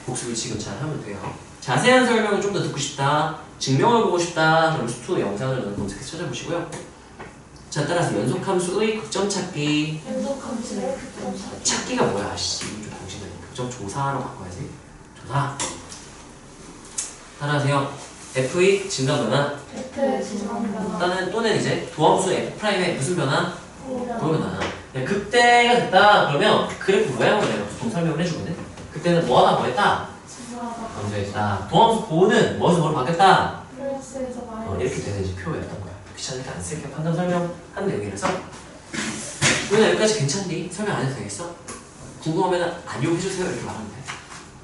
복습을 지금 잘 하면 돼요. 자세한 설명을 좀 더 듣고 싶다, 증명을 보고 싶다, 그럼 수투 영상을 검색해서 찾아보시고요. 자, 따라서 연속함수의 극점 찾기. 연속함수의 극점 찾기. 찾기가 뭐야? 좀 정신을 극점 조사로 바꿔야지. 조사. 따라하세요. f의 증가 변화. F의 증가 변화. 또는 이제 도함수 f'의 무슨 변화? 부호변화. 부호변화. 극대가 됐다 그러면 그래프 모양을 내가 보통 설명을 해주거든. 그때는 뭐하다 뭐했다? 증가하다. 감소했다. 도함수 보호는 뭐에서 뭐로 바뀌었다? 플러스에서 마이너스. 이렇게 되는 이제 표였던 거야. 귀찮으니까 안 쓸게. 방금 설명한 내용이라서. 오늘 여기까지 괜찮니? 설명 안 해도 되겠어? 궁금하면 안 요구해주세요 이렇게 말하면 돼.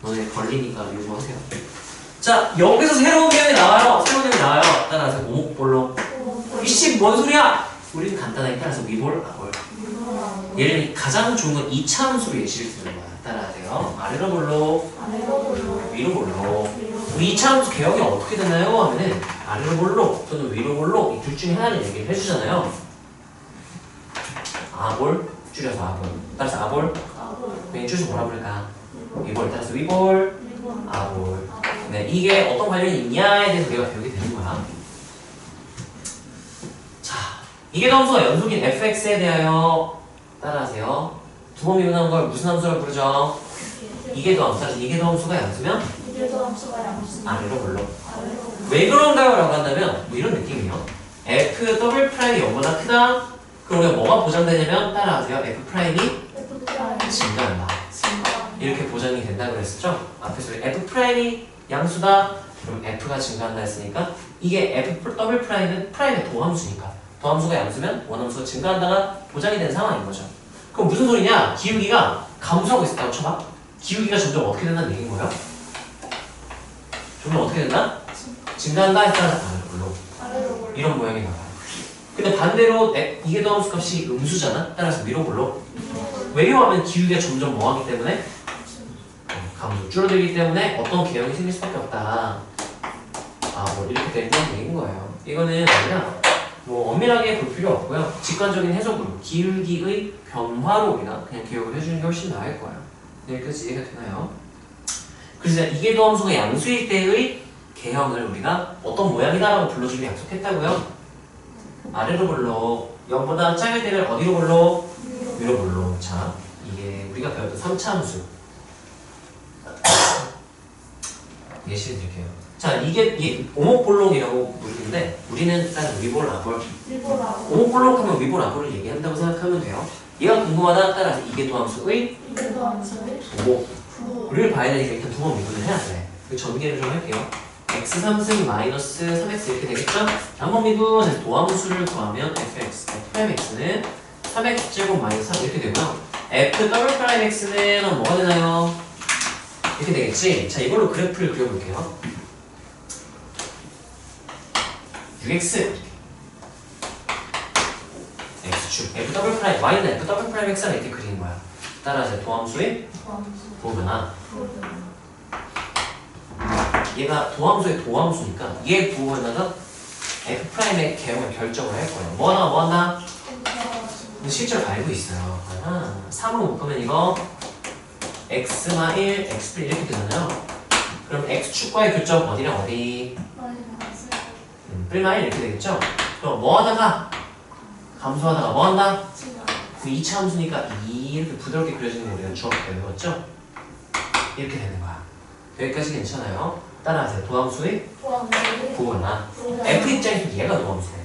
너네 걸리니까 요구하세요. 자, 여기서 새로운 내용이 나와요. 새로운 내용이 나와요. 따라서 오목볼록. 이씨 뭔 소리야? 우리는 간단하게 따라서 위볼, 아볼. 얘를 가장 좋은 건 이차함수로 예시를 드는 거야. 따라하세요. 아래로 볼록, 아래로 볼록. 위로 볼록. 우리 이차함수 개혁이 어떻게 되나요? 하면은 아래로 볼록 또는 위로 볼록 이 둘 중에 하나를 얘기를 해주잖아요. 아볼 줄여서 아볼. 따라서 아볼. 그냥 줄여서 뭐라 부를까? 위볼. 따라서 위볼, 아볼. 네, 이게 어떤 관련이 있냐에 대해서 우리가 배우게 되는 거야. 자, 이계도함수가 연속인 fx에 대하여 따라하세요. 두 번 미분한 걸 무슨 함수라고 부르죠? 이계도함수. 따라서 이계도함수가 양수면 이계도함수가 양수면 아래로 볼록. 아래로 볼록. 왜 그런가요? 라고 한다면 뭐 이런 느낌이에요. f 더블 프라임이 0보다 크다? 그럼 우리가 뭐가 보장되냐면 따라하세요. f 프라임이 F 프라임 증가한다. 증가. 이렇게 보장이 된다고 그랬었죠? 앞에서 f 프라임이 양수다. 그럼 f가 증가한다 했으니까 이게 f 더블 프라임은 프라임의 도함수니까 도함수가 양수면 원함수가 증가한다가 보장이 된 상황인 거죠. 그럼 무슨 소리냐? 기울기가 감소하고 있었다고 쳐봐. 기울기가 점점 어떻게 된다는 얘기인 거예요? 점점 어떻게 된다? 증가한다 했다가 아래로 볼록. 이런 모양이 나와요. 근데 반대로 이계도함수 값이 음수잖아. 따라서 위로 볼록. 왜냐하면 기울기가 점점 뭐하기 때문에 감소 줄어들기 때문에 어떤 개혁이 생길 수밖에 없다. 뭐 이렇게 된다는 얘기인 거예요. 이거는 그냥 뭐 엄밀하게 볼 필요 없고요. 직관적인 해석으로 기울기의 변화로 우리가 그냥 기억을 해주는 게 훨씬 나을 거예요. 여기까지 이해가 되나요? 그래서 이계도함수가 양수일 때의 개형을 우리가 어떤 모양이다라고 불러주기로 약속했다고요. 아래로 볼록. 0보다 작을 때를 어디로 볼록? 위로 볼록. 자, 이게 우리가 배웠던 3차 함수. 예시를 드릴게요. 자, 이게 오목볼록이라고 부르는데 우리는 일단 위볼 아볼. 일본하고 오목볼록 하면 위볼 아볼을 얘기한다고 생각하면 돼요. 얘가 궁금하다 따라서 이게 도함수의 이게 더함수의 오목을 봐야 되니까 일단 두 번 미분을 해야 돼. 그 전개를 좀 할게요. x3승 마이너스 3x 이렇게 되겠죠? 한번 미분 도함수를 구하면 fx는 3x제곱 마이너스 3 이렇게 되고요. f 더블 프라임 x는 뭐가 되나요? 이렇게 되겠지? 자, 이걸로 그래프를 그려볼게요. 6x x축 f 더블 프라임 y는 f 더블 프라임 x를 이렇게 그리는 거야. 따라서 도함수의 부호변화. 얘가 도함수의 도함수니까 얘 부호변화가 f 프라임의 개형을 결정을 할 거예요. 뭐하나? 근데 실제로 알고 있어요. 3으로 묶으면 이거 x마 1, x 플 이렇게 되잖아요. 그럼 x축과의 교점 어디랑 어디? 플마 1 이렇게 되겠죠? 그럼 뭐하다가 감소하다가 뭐한다? 그 2차 함수니까 2 이렇게 부드럽게 그려지는 거 우리가 주어가 배웠죠? 이렇게 되는 거야. 여기까지 괜찮아요? 따라하세요. 도함수의 부호변화. f 입장에서 얘가 도함수야.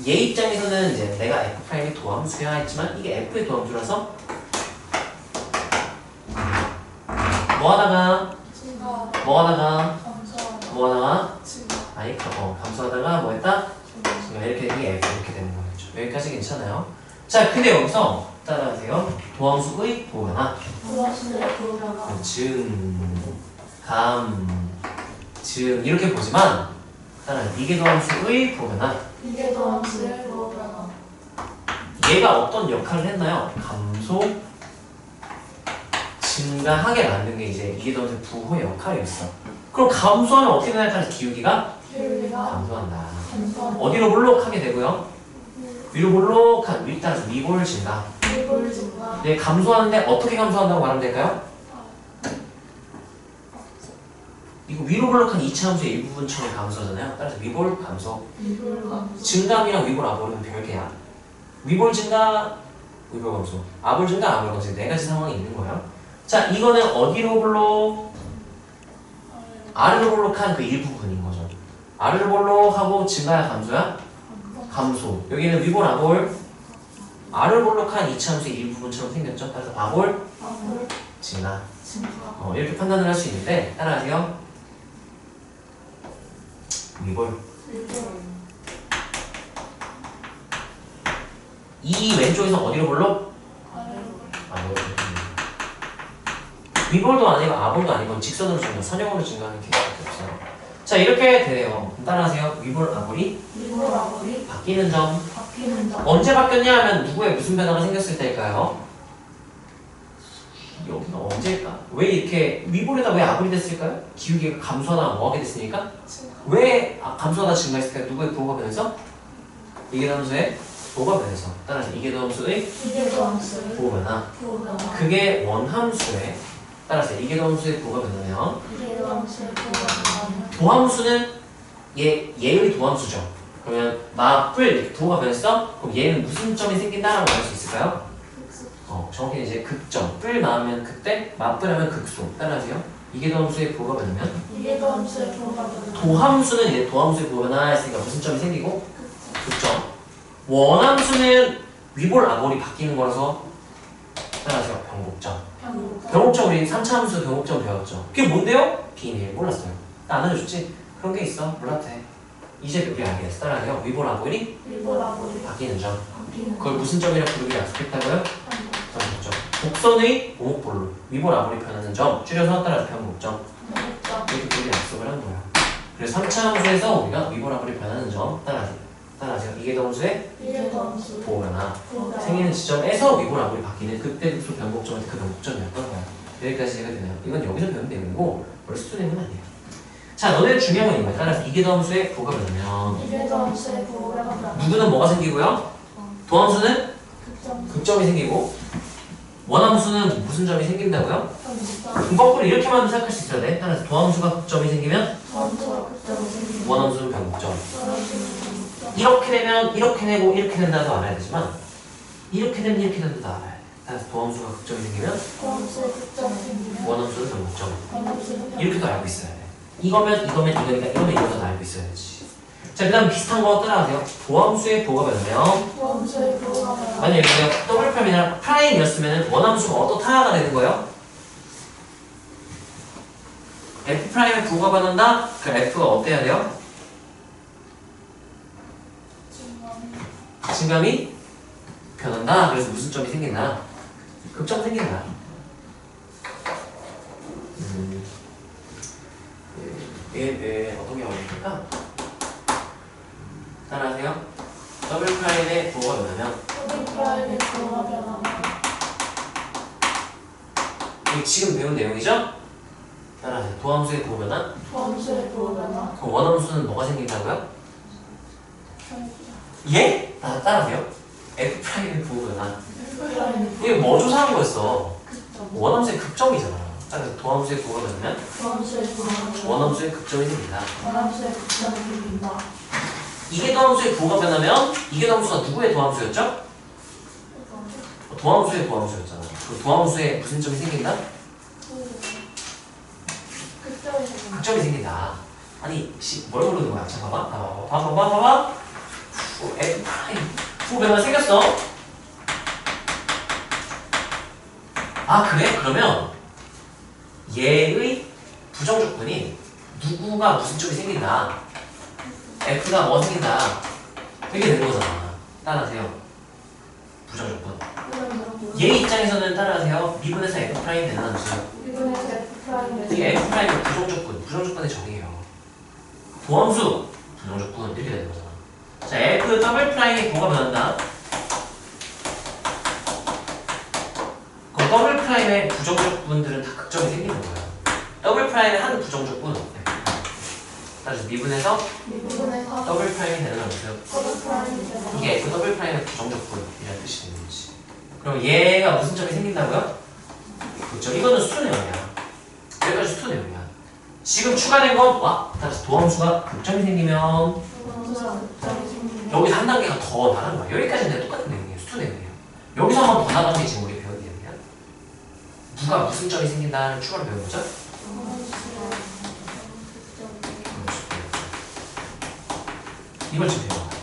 얘 입장에서는 이제 내가 f 프라임이 도함수야 했지만 이게 f의 도함수라서 뭐하다가 아니 감소하다가 뭐했다? 이렇게 이게 f 이렇게 되는 거겠죠. 여기까지 괜찮아요? 자, 근데 여기서 따라하세요. 도함수의 부호변화. 증 이렇게 보지만 따라 이게 도함수의 부호변화. 얘가 어떤 역할을 했나요? 감소, 증가하게 만든 게 이제 이게 도함수의 부호의 역할이었어. 그럼 감소하면 어떻게 되나요? 따라서 기울기가 감소한다. 어디로 볼록하게 되고요? 위로 볼록한 위 따라서 위볼 증가. 네, 감소하는데 어떻게 감소한다고 말하면 될까요? 이거 위로 볼록한 2차 함수의 일부분처럼 감소하잖아요. 따라서 위볼 감소. 증감이랑 위볼 아볼은 별개야. 위볼 증가, 위볼 감소. 아볼 증가, 아볼 감소. 네 가지 상황이 있는 거예요. 자, 이거는 어디로 볼록? 아래로 볼록한 그 일부분인 거죠. 아래로 볼록하고 증가야 감소야? 감소. 여기는 위볼 아볼. 아래로 볼록한 2차 함수의 일부분처럼 생겼죠. 따라서 아볼 증가. 이렇게 판단을 할 수 있는데 따라하세요. 위볼. 이 왼쪽에서 어디로 볼록? 아볼. 위볼도 아니고 아볼도 아니고 직선으로 증가, 선형으로 증가하는 케이스밖에 없어요. 자, 이렇게 되네요. 따라하세요. 위볼 아볼이 바뀌는 점. 언제 바뀌었냐 하면 누구의 무슨 변화가 생겼을 때일까요? 여기가 언제일까? 왜 이렇게 위볼에다 왜 아볼이 됐을까요? 기울기가 감소하다 뭐하게 됐으니까? 왜 감소하다 증가했을까요? 누구의 부호가 변해서? 이게 함수의 부호가 변해서. 따라서 이게 함수의 부호 변화. 그게 원함수의 따라서 이게 함수의 부호가 변하면 도함수는 얘의 도함수죠. 그러면 마뿔 부호가 변했어? 그럼 얘는 무슨 점이 생긴다라고 알 수 있을까요? 정확히 이제 극점. 뿔 나오면 극대, 마뿔하면 극소. 따라하세요. 이게 도함수의 부호가 변하면 도함수는 이제 도함수의 부호가 변화했으니까 무슨 점이 생기고? 극점. 원함수는 위볼 아볼이 바뀌는 거라서 따라하세요. 변곡점. 변곡점 우리 3차 함수 변곡점 배웠죠. 그게 뭔데요? 비닐 몰랐어요. 나 안 알려줬지? 그런 게 있어. 몰라도 돼. 이제 우리 알겠어. 따라하세요. 위볼 아볼이 바뀌는 점. 그걸 무슨 점이라 부르기로 약속했다고요? 변곡점. 곡선의 오목볼로 위볼 아볼이 변하는 점. 줄여서 따라서 변곡점. 이렇게 부르기 약속을 한 거야. 그래서 3차 함수에서 우리가 위볼 아볼이 변하는 점 따라하세요. 이게 함수의 부호 변화. 생기는 지점에서 위볼 아볼이 바뀌는 그때 그 변곡점한테 그 변곡점이었던 거야. 여기까지 이해가 되나요? 이건 여기서 배운 내용이고 원래 수도 내용은 아니에요. 자, 너네 중요한 건 이거야. 따라서 이게 함수의 부호가 변하면 누구는 뭐가 생기고요? 도함수는 극점이 생기고 원함수는 무슨 점이 생긴다고요? 거꾸로 이렇게만 생각할 수 있어야 돼. 따라서 도함수가 극점이 생기면 원함수는 변곡점. 이렇게 되면 이렇게 되고 이렇게 된다도 알아야 되지만 이렇게 되면 이렇게 되면 다 알아야 돼. 따라서 도함수가 극점이 생기면 도함수의 극점이 생기면 원함수는 변곡점. 원함수의 이렇게도 알고 있어야 돼. 이거면 이거니까 이거도 알고 있어야 되지. 자, 그 다음 비슷한 거 따라하세요. 도함수의 부호가 변하면 도함수의 부호가 만약에 여기가 더블 프라임이나 프라임이었으면 원함수가 어떻다가 되는 거예요? F 프라임의 부호가 변한다? 그럼 F가 어때야 돼요? 증감이 변한다. 그래서 무슨 점이 생긴다? 극점 생긴다. 어떤 게 어려울까? 따라하세요. 더블 프라임의 부호가 변하면 더블 프라임의 부호가 변하면 이게 지금 배운 내용이죠? 따라하세요. 도함수의 부호 변화? 도함수의 부호 변화 그럼 원함수는 뭐가 생긴다고요? 예? 따라하세요. F 프라임의 부호 변화. F 프라임의 이게 뭐 조사한 거였어? 극점 원함수의 극점이잖아. 따라서 도함수의 부호가 변하면 도함수의 부호가 변하면 원함수의 극점이 생긴다. 원함수의 극점이 생긴다. 이게 도함수의 부호가 변하면 이게 도함수가 누구의 도함수였죠? 도함수의 도함수였잖아. 그 도함수에 무슨 점이 생긴다? 극점이 생긴다. 극점이 생긴다. 아니, 뭘 모르는 거야? 자, 봐봐. F 프라임 부호 변화 생겼어. 아, 그래? 그러면 얘의 부정조건이 누구가 무슨 점이 생긴다. F가 뭐 생긴다. 되게 되는 거잖아. 따라하세요. 부정조건. 얘 입장에서는 따라하세요. 미분에서 F 프라임 되는 함수. 미분에서 F 프라임의 이게 F 프라임은 부정조건의 정의예요. 도함수 부정조건 이렇게 되는 거잖아. 자, F 더블 프라임이 뭐가 변한다? 그럼 더블 프라임의 부정조건들은 다 극점이 생기는 거예요. 더블 프라임의 한 부정조건. 따라서 미분에서 미분에서 더블 프라임이 되는 함수. 더블 프라임이 되는 이게 F 더블 프라임의 부정조건이라는 뜻이 되는 거지. 그럼 얘가 무슨 점이 생긴다고요? 그렇죠. 이거는 수투 내용이야. 여기까지 수투 내용이야. 지금 추가된 건 와. 따라서 도함수가 극점이 생기면 원함수가 극점이 생기면 여기서 한 단계가 더 나가는 거야. 여기까지는 그냥 똑같은 내용이에요. 수투 내용이에요. 여기서 한 번 더 나가는 게 지금 우리 배운 내용이야. 누가 무슨 점이 생긴다는 추가로 배운 거죠? 이걸 지금 배운 거야.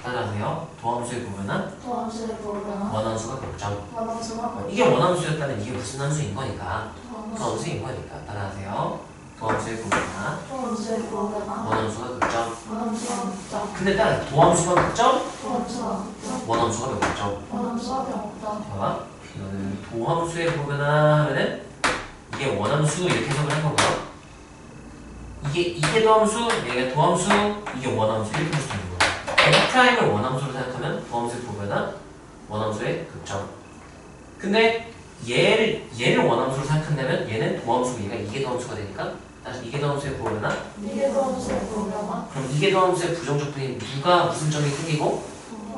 따라하세요. 도함수에 보면은 도함수의 부호 변화 원함수가 극점. 원함수가 이게 원함수였다면 이게 무슨 함수인 거니까. 도함수 함수인 거니까. 따라하세요. 도함수에 보면은 도함수의 부호 변화 원함수가 극점. 원함수가 극점 근데 따라 도함수가 극점, 도함수가 극점 원함수가 변곡점. 원함수가 변곡점 봐봐. 이거는 도함수에 보거나 하면은 이게 원함수 이렇게 해석을 한 거고요. 이게 도함수, 얘가 도함수, 이게 원함수 이렇게 볼 수 있는 거예요. F 프라임을 원함수로 생각하면 도함수에 보거나 원함수의 극점. 근데 얘를 원함수로 생각한다면 얘는 도함수고 얘가 이게 도함수가 되니까 다시 이게 도함수에 보거나 이게 도함수의 부호 변화 그럼 이게 도함수의 부정적분이 누가 무슨 점이 생기고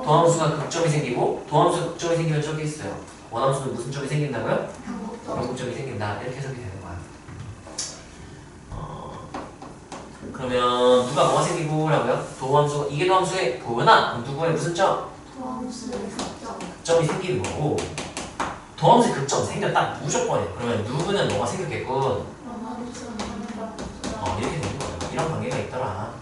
도함수가 극점이 생기고 도함수가 극점이 생기면 저기 있어요. 원함수는 무슨 점이 생긴다고요? 변곡점 변곡점이 생긴다. 이렇게 해석이 되는 거야. 그러면 누가 뭐가 생기고 라고요? 도함수 이게 도함수의 보거나 누구의 무슨 점? 도함수의 극점 극점이 생기는 거고 도함수의 극점 생겼다. 무조건이에요. 그러면 누구는 뭐가 생겼겠군. 원함수는 변곡점 이렇게 되는 거예요. 이런 관계가 있더라.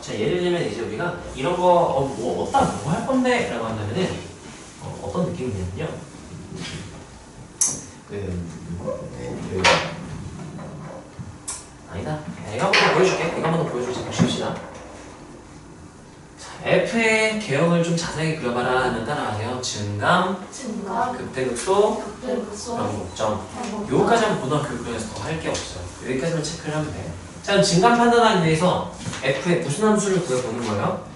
자, 예를 들면 이제 우리가 이런 거 뭐 할 건데 라고 한다면은 어떤 느낌이냐면요. 아니다. 이거 한 번 더 보여줄게. 이거 한 번 더 보여주지. 보십시다. F의 개형을 좀 자세히 그려봐라 하면 따라하세요. 증감, 증감 극대극소, 극대극소 변곡점. 변곡점 여기까지 하면 고등학교 교과에서 더 할 게 없어요. 여기까지만 체크를 하면 돼. 자, 그럼 증감 판단하기 위해서 F의 무슨 함수를 구해보는 거예요?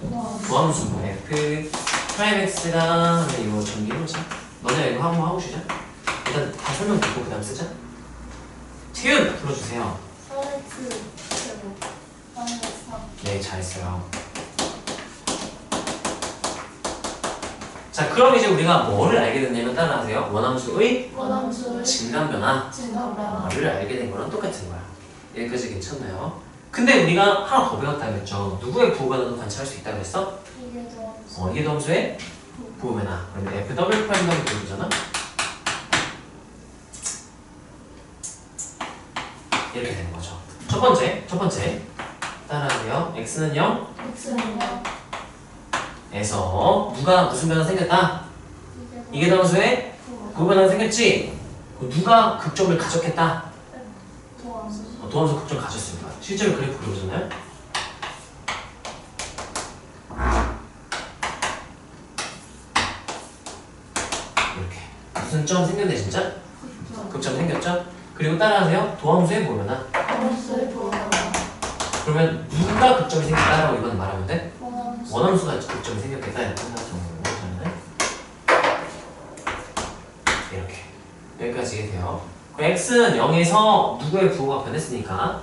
도함수. F 프라임 X가 하면 이거 전기로지. 너네 이거 한번 하고 쉬자. 일단 다 설명 듣고 그 다음 쓰자. 태윤 불러주세요. 4x 제곱 마이너스 3 네, 잘했어요. 자, 그럼 이제 우리가 뭐를 알게 됐냐면 따라하세요. 원함수의 원함수의 증가변화를 증가변화. 알게 된 거랑 똑같은 거야. 여기까지 괜찮나요? 근데 우리가 하나 더 배웠다고 했죠. 누구의 부호변화도 관찰할 수 있다고 했어? 이게 더 이게 함수의 부호변화. 그러면 F 더블 프라임 더블 부호잖아. 이렇게 되는 거죠. 첫 번째 따라하세요. x는 0 x는 0 에서 누가 무슨 변화 생겼다? 이게 함수의 부호변화가 생겼지? 누가 극점을 가졌겠다? 도함수. 도함수 극점 가졌습니다. 실제로 그래프 그려보잖아요. 이렇게 무슨 점 생겼네 진짜? 극점 생겼죠? 그리고 따라하세요. 도함수의 부호변화. 원함수의 부호변화. 그러면 누가 극점이 생겼다라고 이건 말하면 돼? 원함수. 원함수가 극점이 생겼겠다 이렇게 한다는 정도로 이렇게 여기까지 이해돼요. 그럼 x는 0에서 누구의 부호가 변했으니까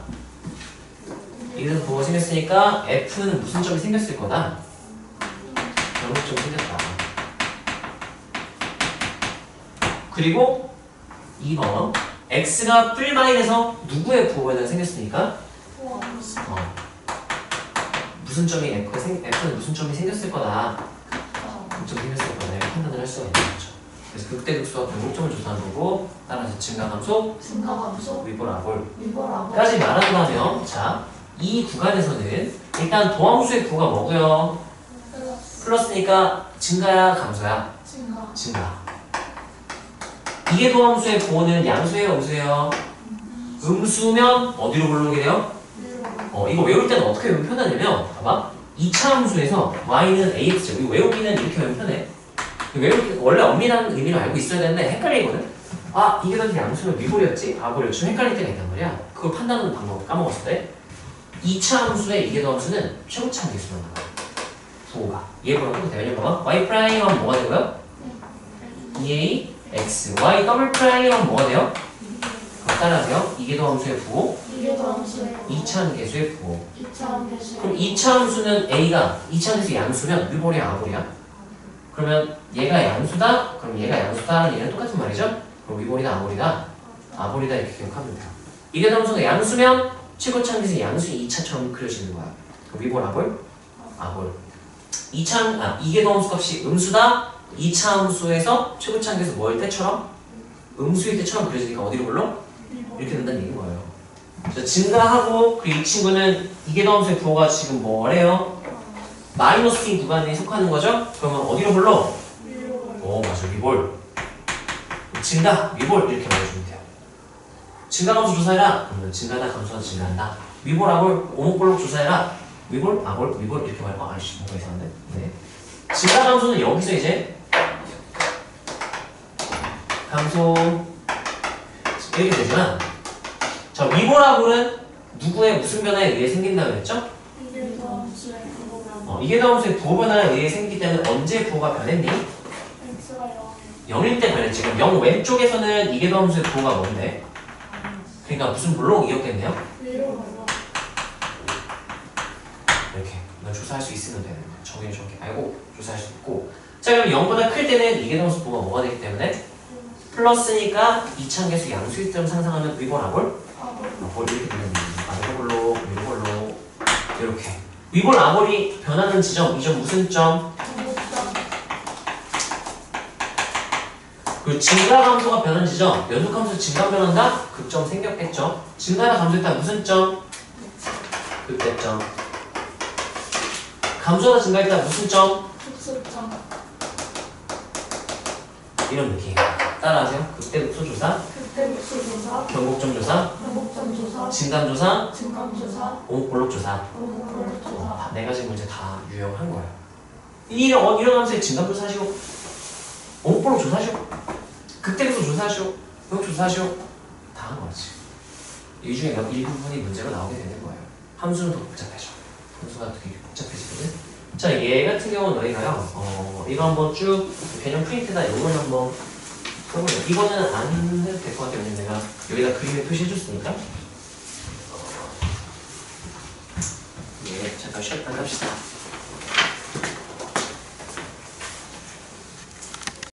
이래서 부호가 생겼으니까 f는 무슨 점이 생겼을 거다? 변곡점이 생겼다. 그리고 2번 x가 뿔마인에서 누구의 부호가 생겼으니까 도함수. 무슨 점이 f는 무슨 점이 생겼을 거다. 극점이 생겼을 거다. 이렇게 판단을 할 수가 있는 거죠. 그래서 극대극소와 변곡점을 조사하는 거고 따라서 증가함수, 증가함수. 위볼아볼까지 위볼하고. 말하고 나면 자, 이 구간에서는 일단 도함수의 부호가 뭐고요? 플러스니까 증가야 감소야? 증가. 증가. 이게 도함수의 부호는 양수예요 음수예요? 음수면 어디로 불러오게 돼요? 이거 외울 때는 어떻게 외우면 편하냐면 봐봐 2차 함수에서 y는 ax 이거 외우기는 이렇게 외우면 편해. 외우기 원래 엄밀한 의미를 알고 있어야 되는데 헷갈리거든. 아 이게 던지 양수는 위볼이었지? 아볼이었지? 좀 헷갈릴 때가 있단 말이야. 그걸 판단하는 방법을 까먹었을 때 2차 함수의 이게 함수는 최고차 함수만 나와요. 부호가 얘보다 똑같아. 왜냐면 봐봐 y 프라임 하면 뭐가 되고요? 2a x y 더블 프라임 하면 뭐가 돼요? 따라하세요. 이게 함수의 부호 이게 도함수의 2차 계수의 부호. 2차 계수. 그럼 2차 함수는 a가 2차 계수 양수면 위볼이야 아볼이야? 그러면 얘가 양수다? 그럼 얘가 양수다? 얘는 똑같은 말이죠? 그럼 위볼이다 아볼이다? 아볼이다 이렇게 기억하면 돼요. 이게 함수가 양수면 최고차 계수 양수의 2차처럼 그려지는 거야. 그럼 위볼 아볼? 아볼. 이게 함수 값이 음수다? 2차 함수에서 최고차 계수 뭐일 때처럼? 음수일 때처럼 그려지니까 어디로 불러? 이렇게 된다는 얘기인 거예요. 자, 증가하고 그리고 이 친구는 이게 함수의 부호가 지금 뭐래요? 마이너스인 구간에 속하는 거죠? 그러면 어디로 불러? 맞아 위볼. 증가, 위볼 이렇게 말해주면 돼요. 증가 감수 조사해라. 그러면 증가다 감소다 증가한다. 위볼 아볼 오목볼록 조사해라. 위볼 아볼 위볼 이렇게 말해. 아이씨 뭔가 이상한데? 네. 증가 감소는 여기서 이제 감소 이렇게 되지만 자 위볼 아볼은 누구의 무슨 변화에 의해 생긴다고 했죠? 이게 도함수의 부호변화. 이게 함수의 부호 변화에 의해 생기기 때문에 언제 부호가 변했니? x가 0. 0일 때 변했지. 그럼 0 왼쪽에서는 이게 함수의 부호가 뭔데? 그러니까 무슨 블록이었겠네요? 위로. 이렇게 넌 조사할 수 있으면 되는 거야. 정의를 정확히 알고 조사할 수 있고 자 그럼 0보다 클 때는 이게 함수 부호가 뭐가 되기 때문에? 플러스니까 2차계수 양수일 점 상상하면 위볼 아볼? 아볼 이렇게 되는 거야. 아볼로 위볼로 이렇게 위볼 아볼이 변하는 지점 이 점 무슨 점? 그 증가 감소가 변한 지점 연속 함수 증가 변한다? 극점 생겼겠죠? 증가나 감소했다 무슨 점? 극대점. 감소나 증가했다 무슨 점? 특수점. 이런 느낌. 따라하세요. 극대극소 조사, 극대극소 조사. 변곡점 조사, 변곡점 조사. 진감 조사, 증감 조사. 오목볼록 조사. 오목볼록 조사. 네 가지 문제 다 유용한 거예요. 이런 함수에 진감 조사하시고, 오목볼록 조사하시고, 극대극소 조사하시고, 변곡 조사하시고 다 한 거지. 이 중에 일부분이 문제가 나오게 되는 거예요. 함수는 더 복잡해져. 함수가 되게 복잡해지거든. 자, 얘 같은 경우는 너희가요, 이거 한번 쭉 개념 프린트다 이걸 한번 풀어보세요. 이거는 안 해도 될 것 같아요. 왜냐면 내가 여기다 그림에 표시해줬으니까. 예, 잠깐 쉬었다 갑시다.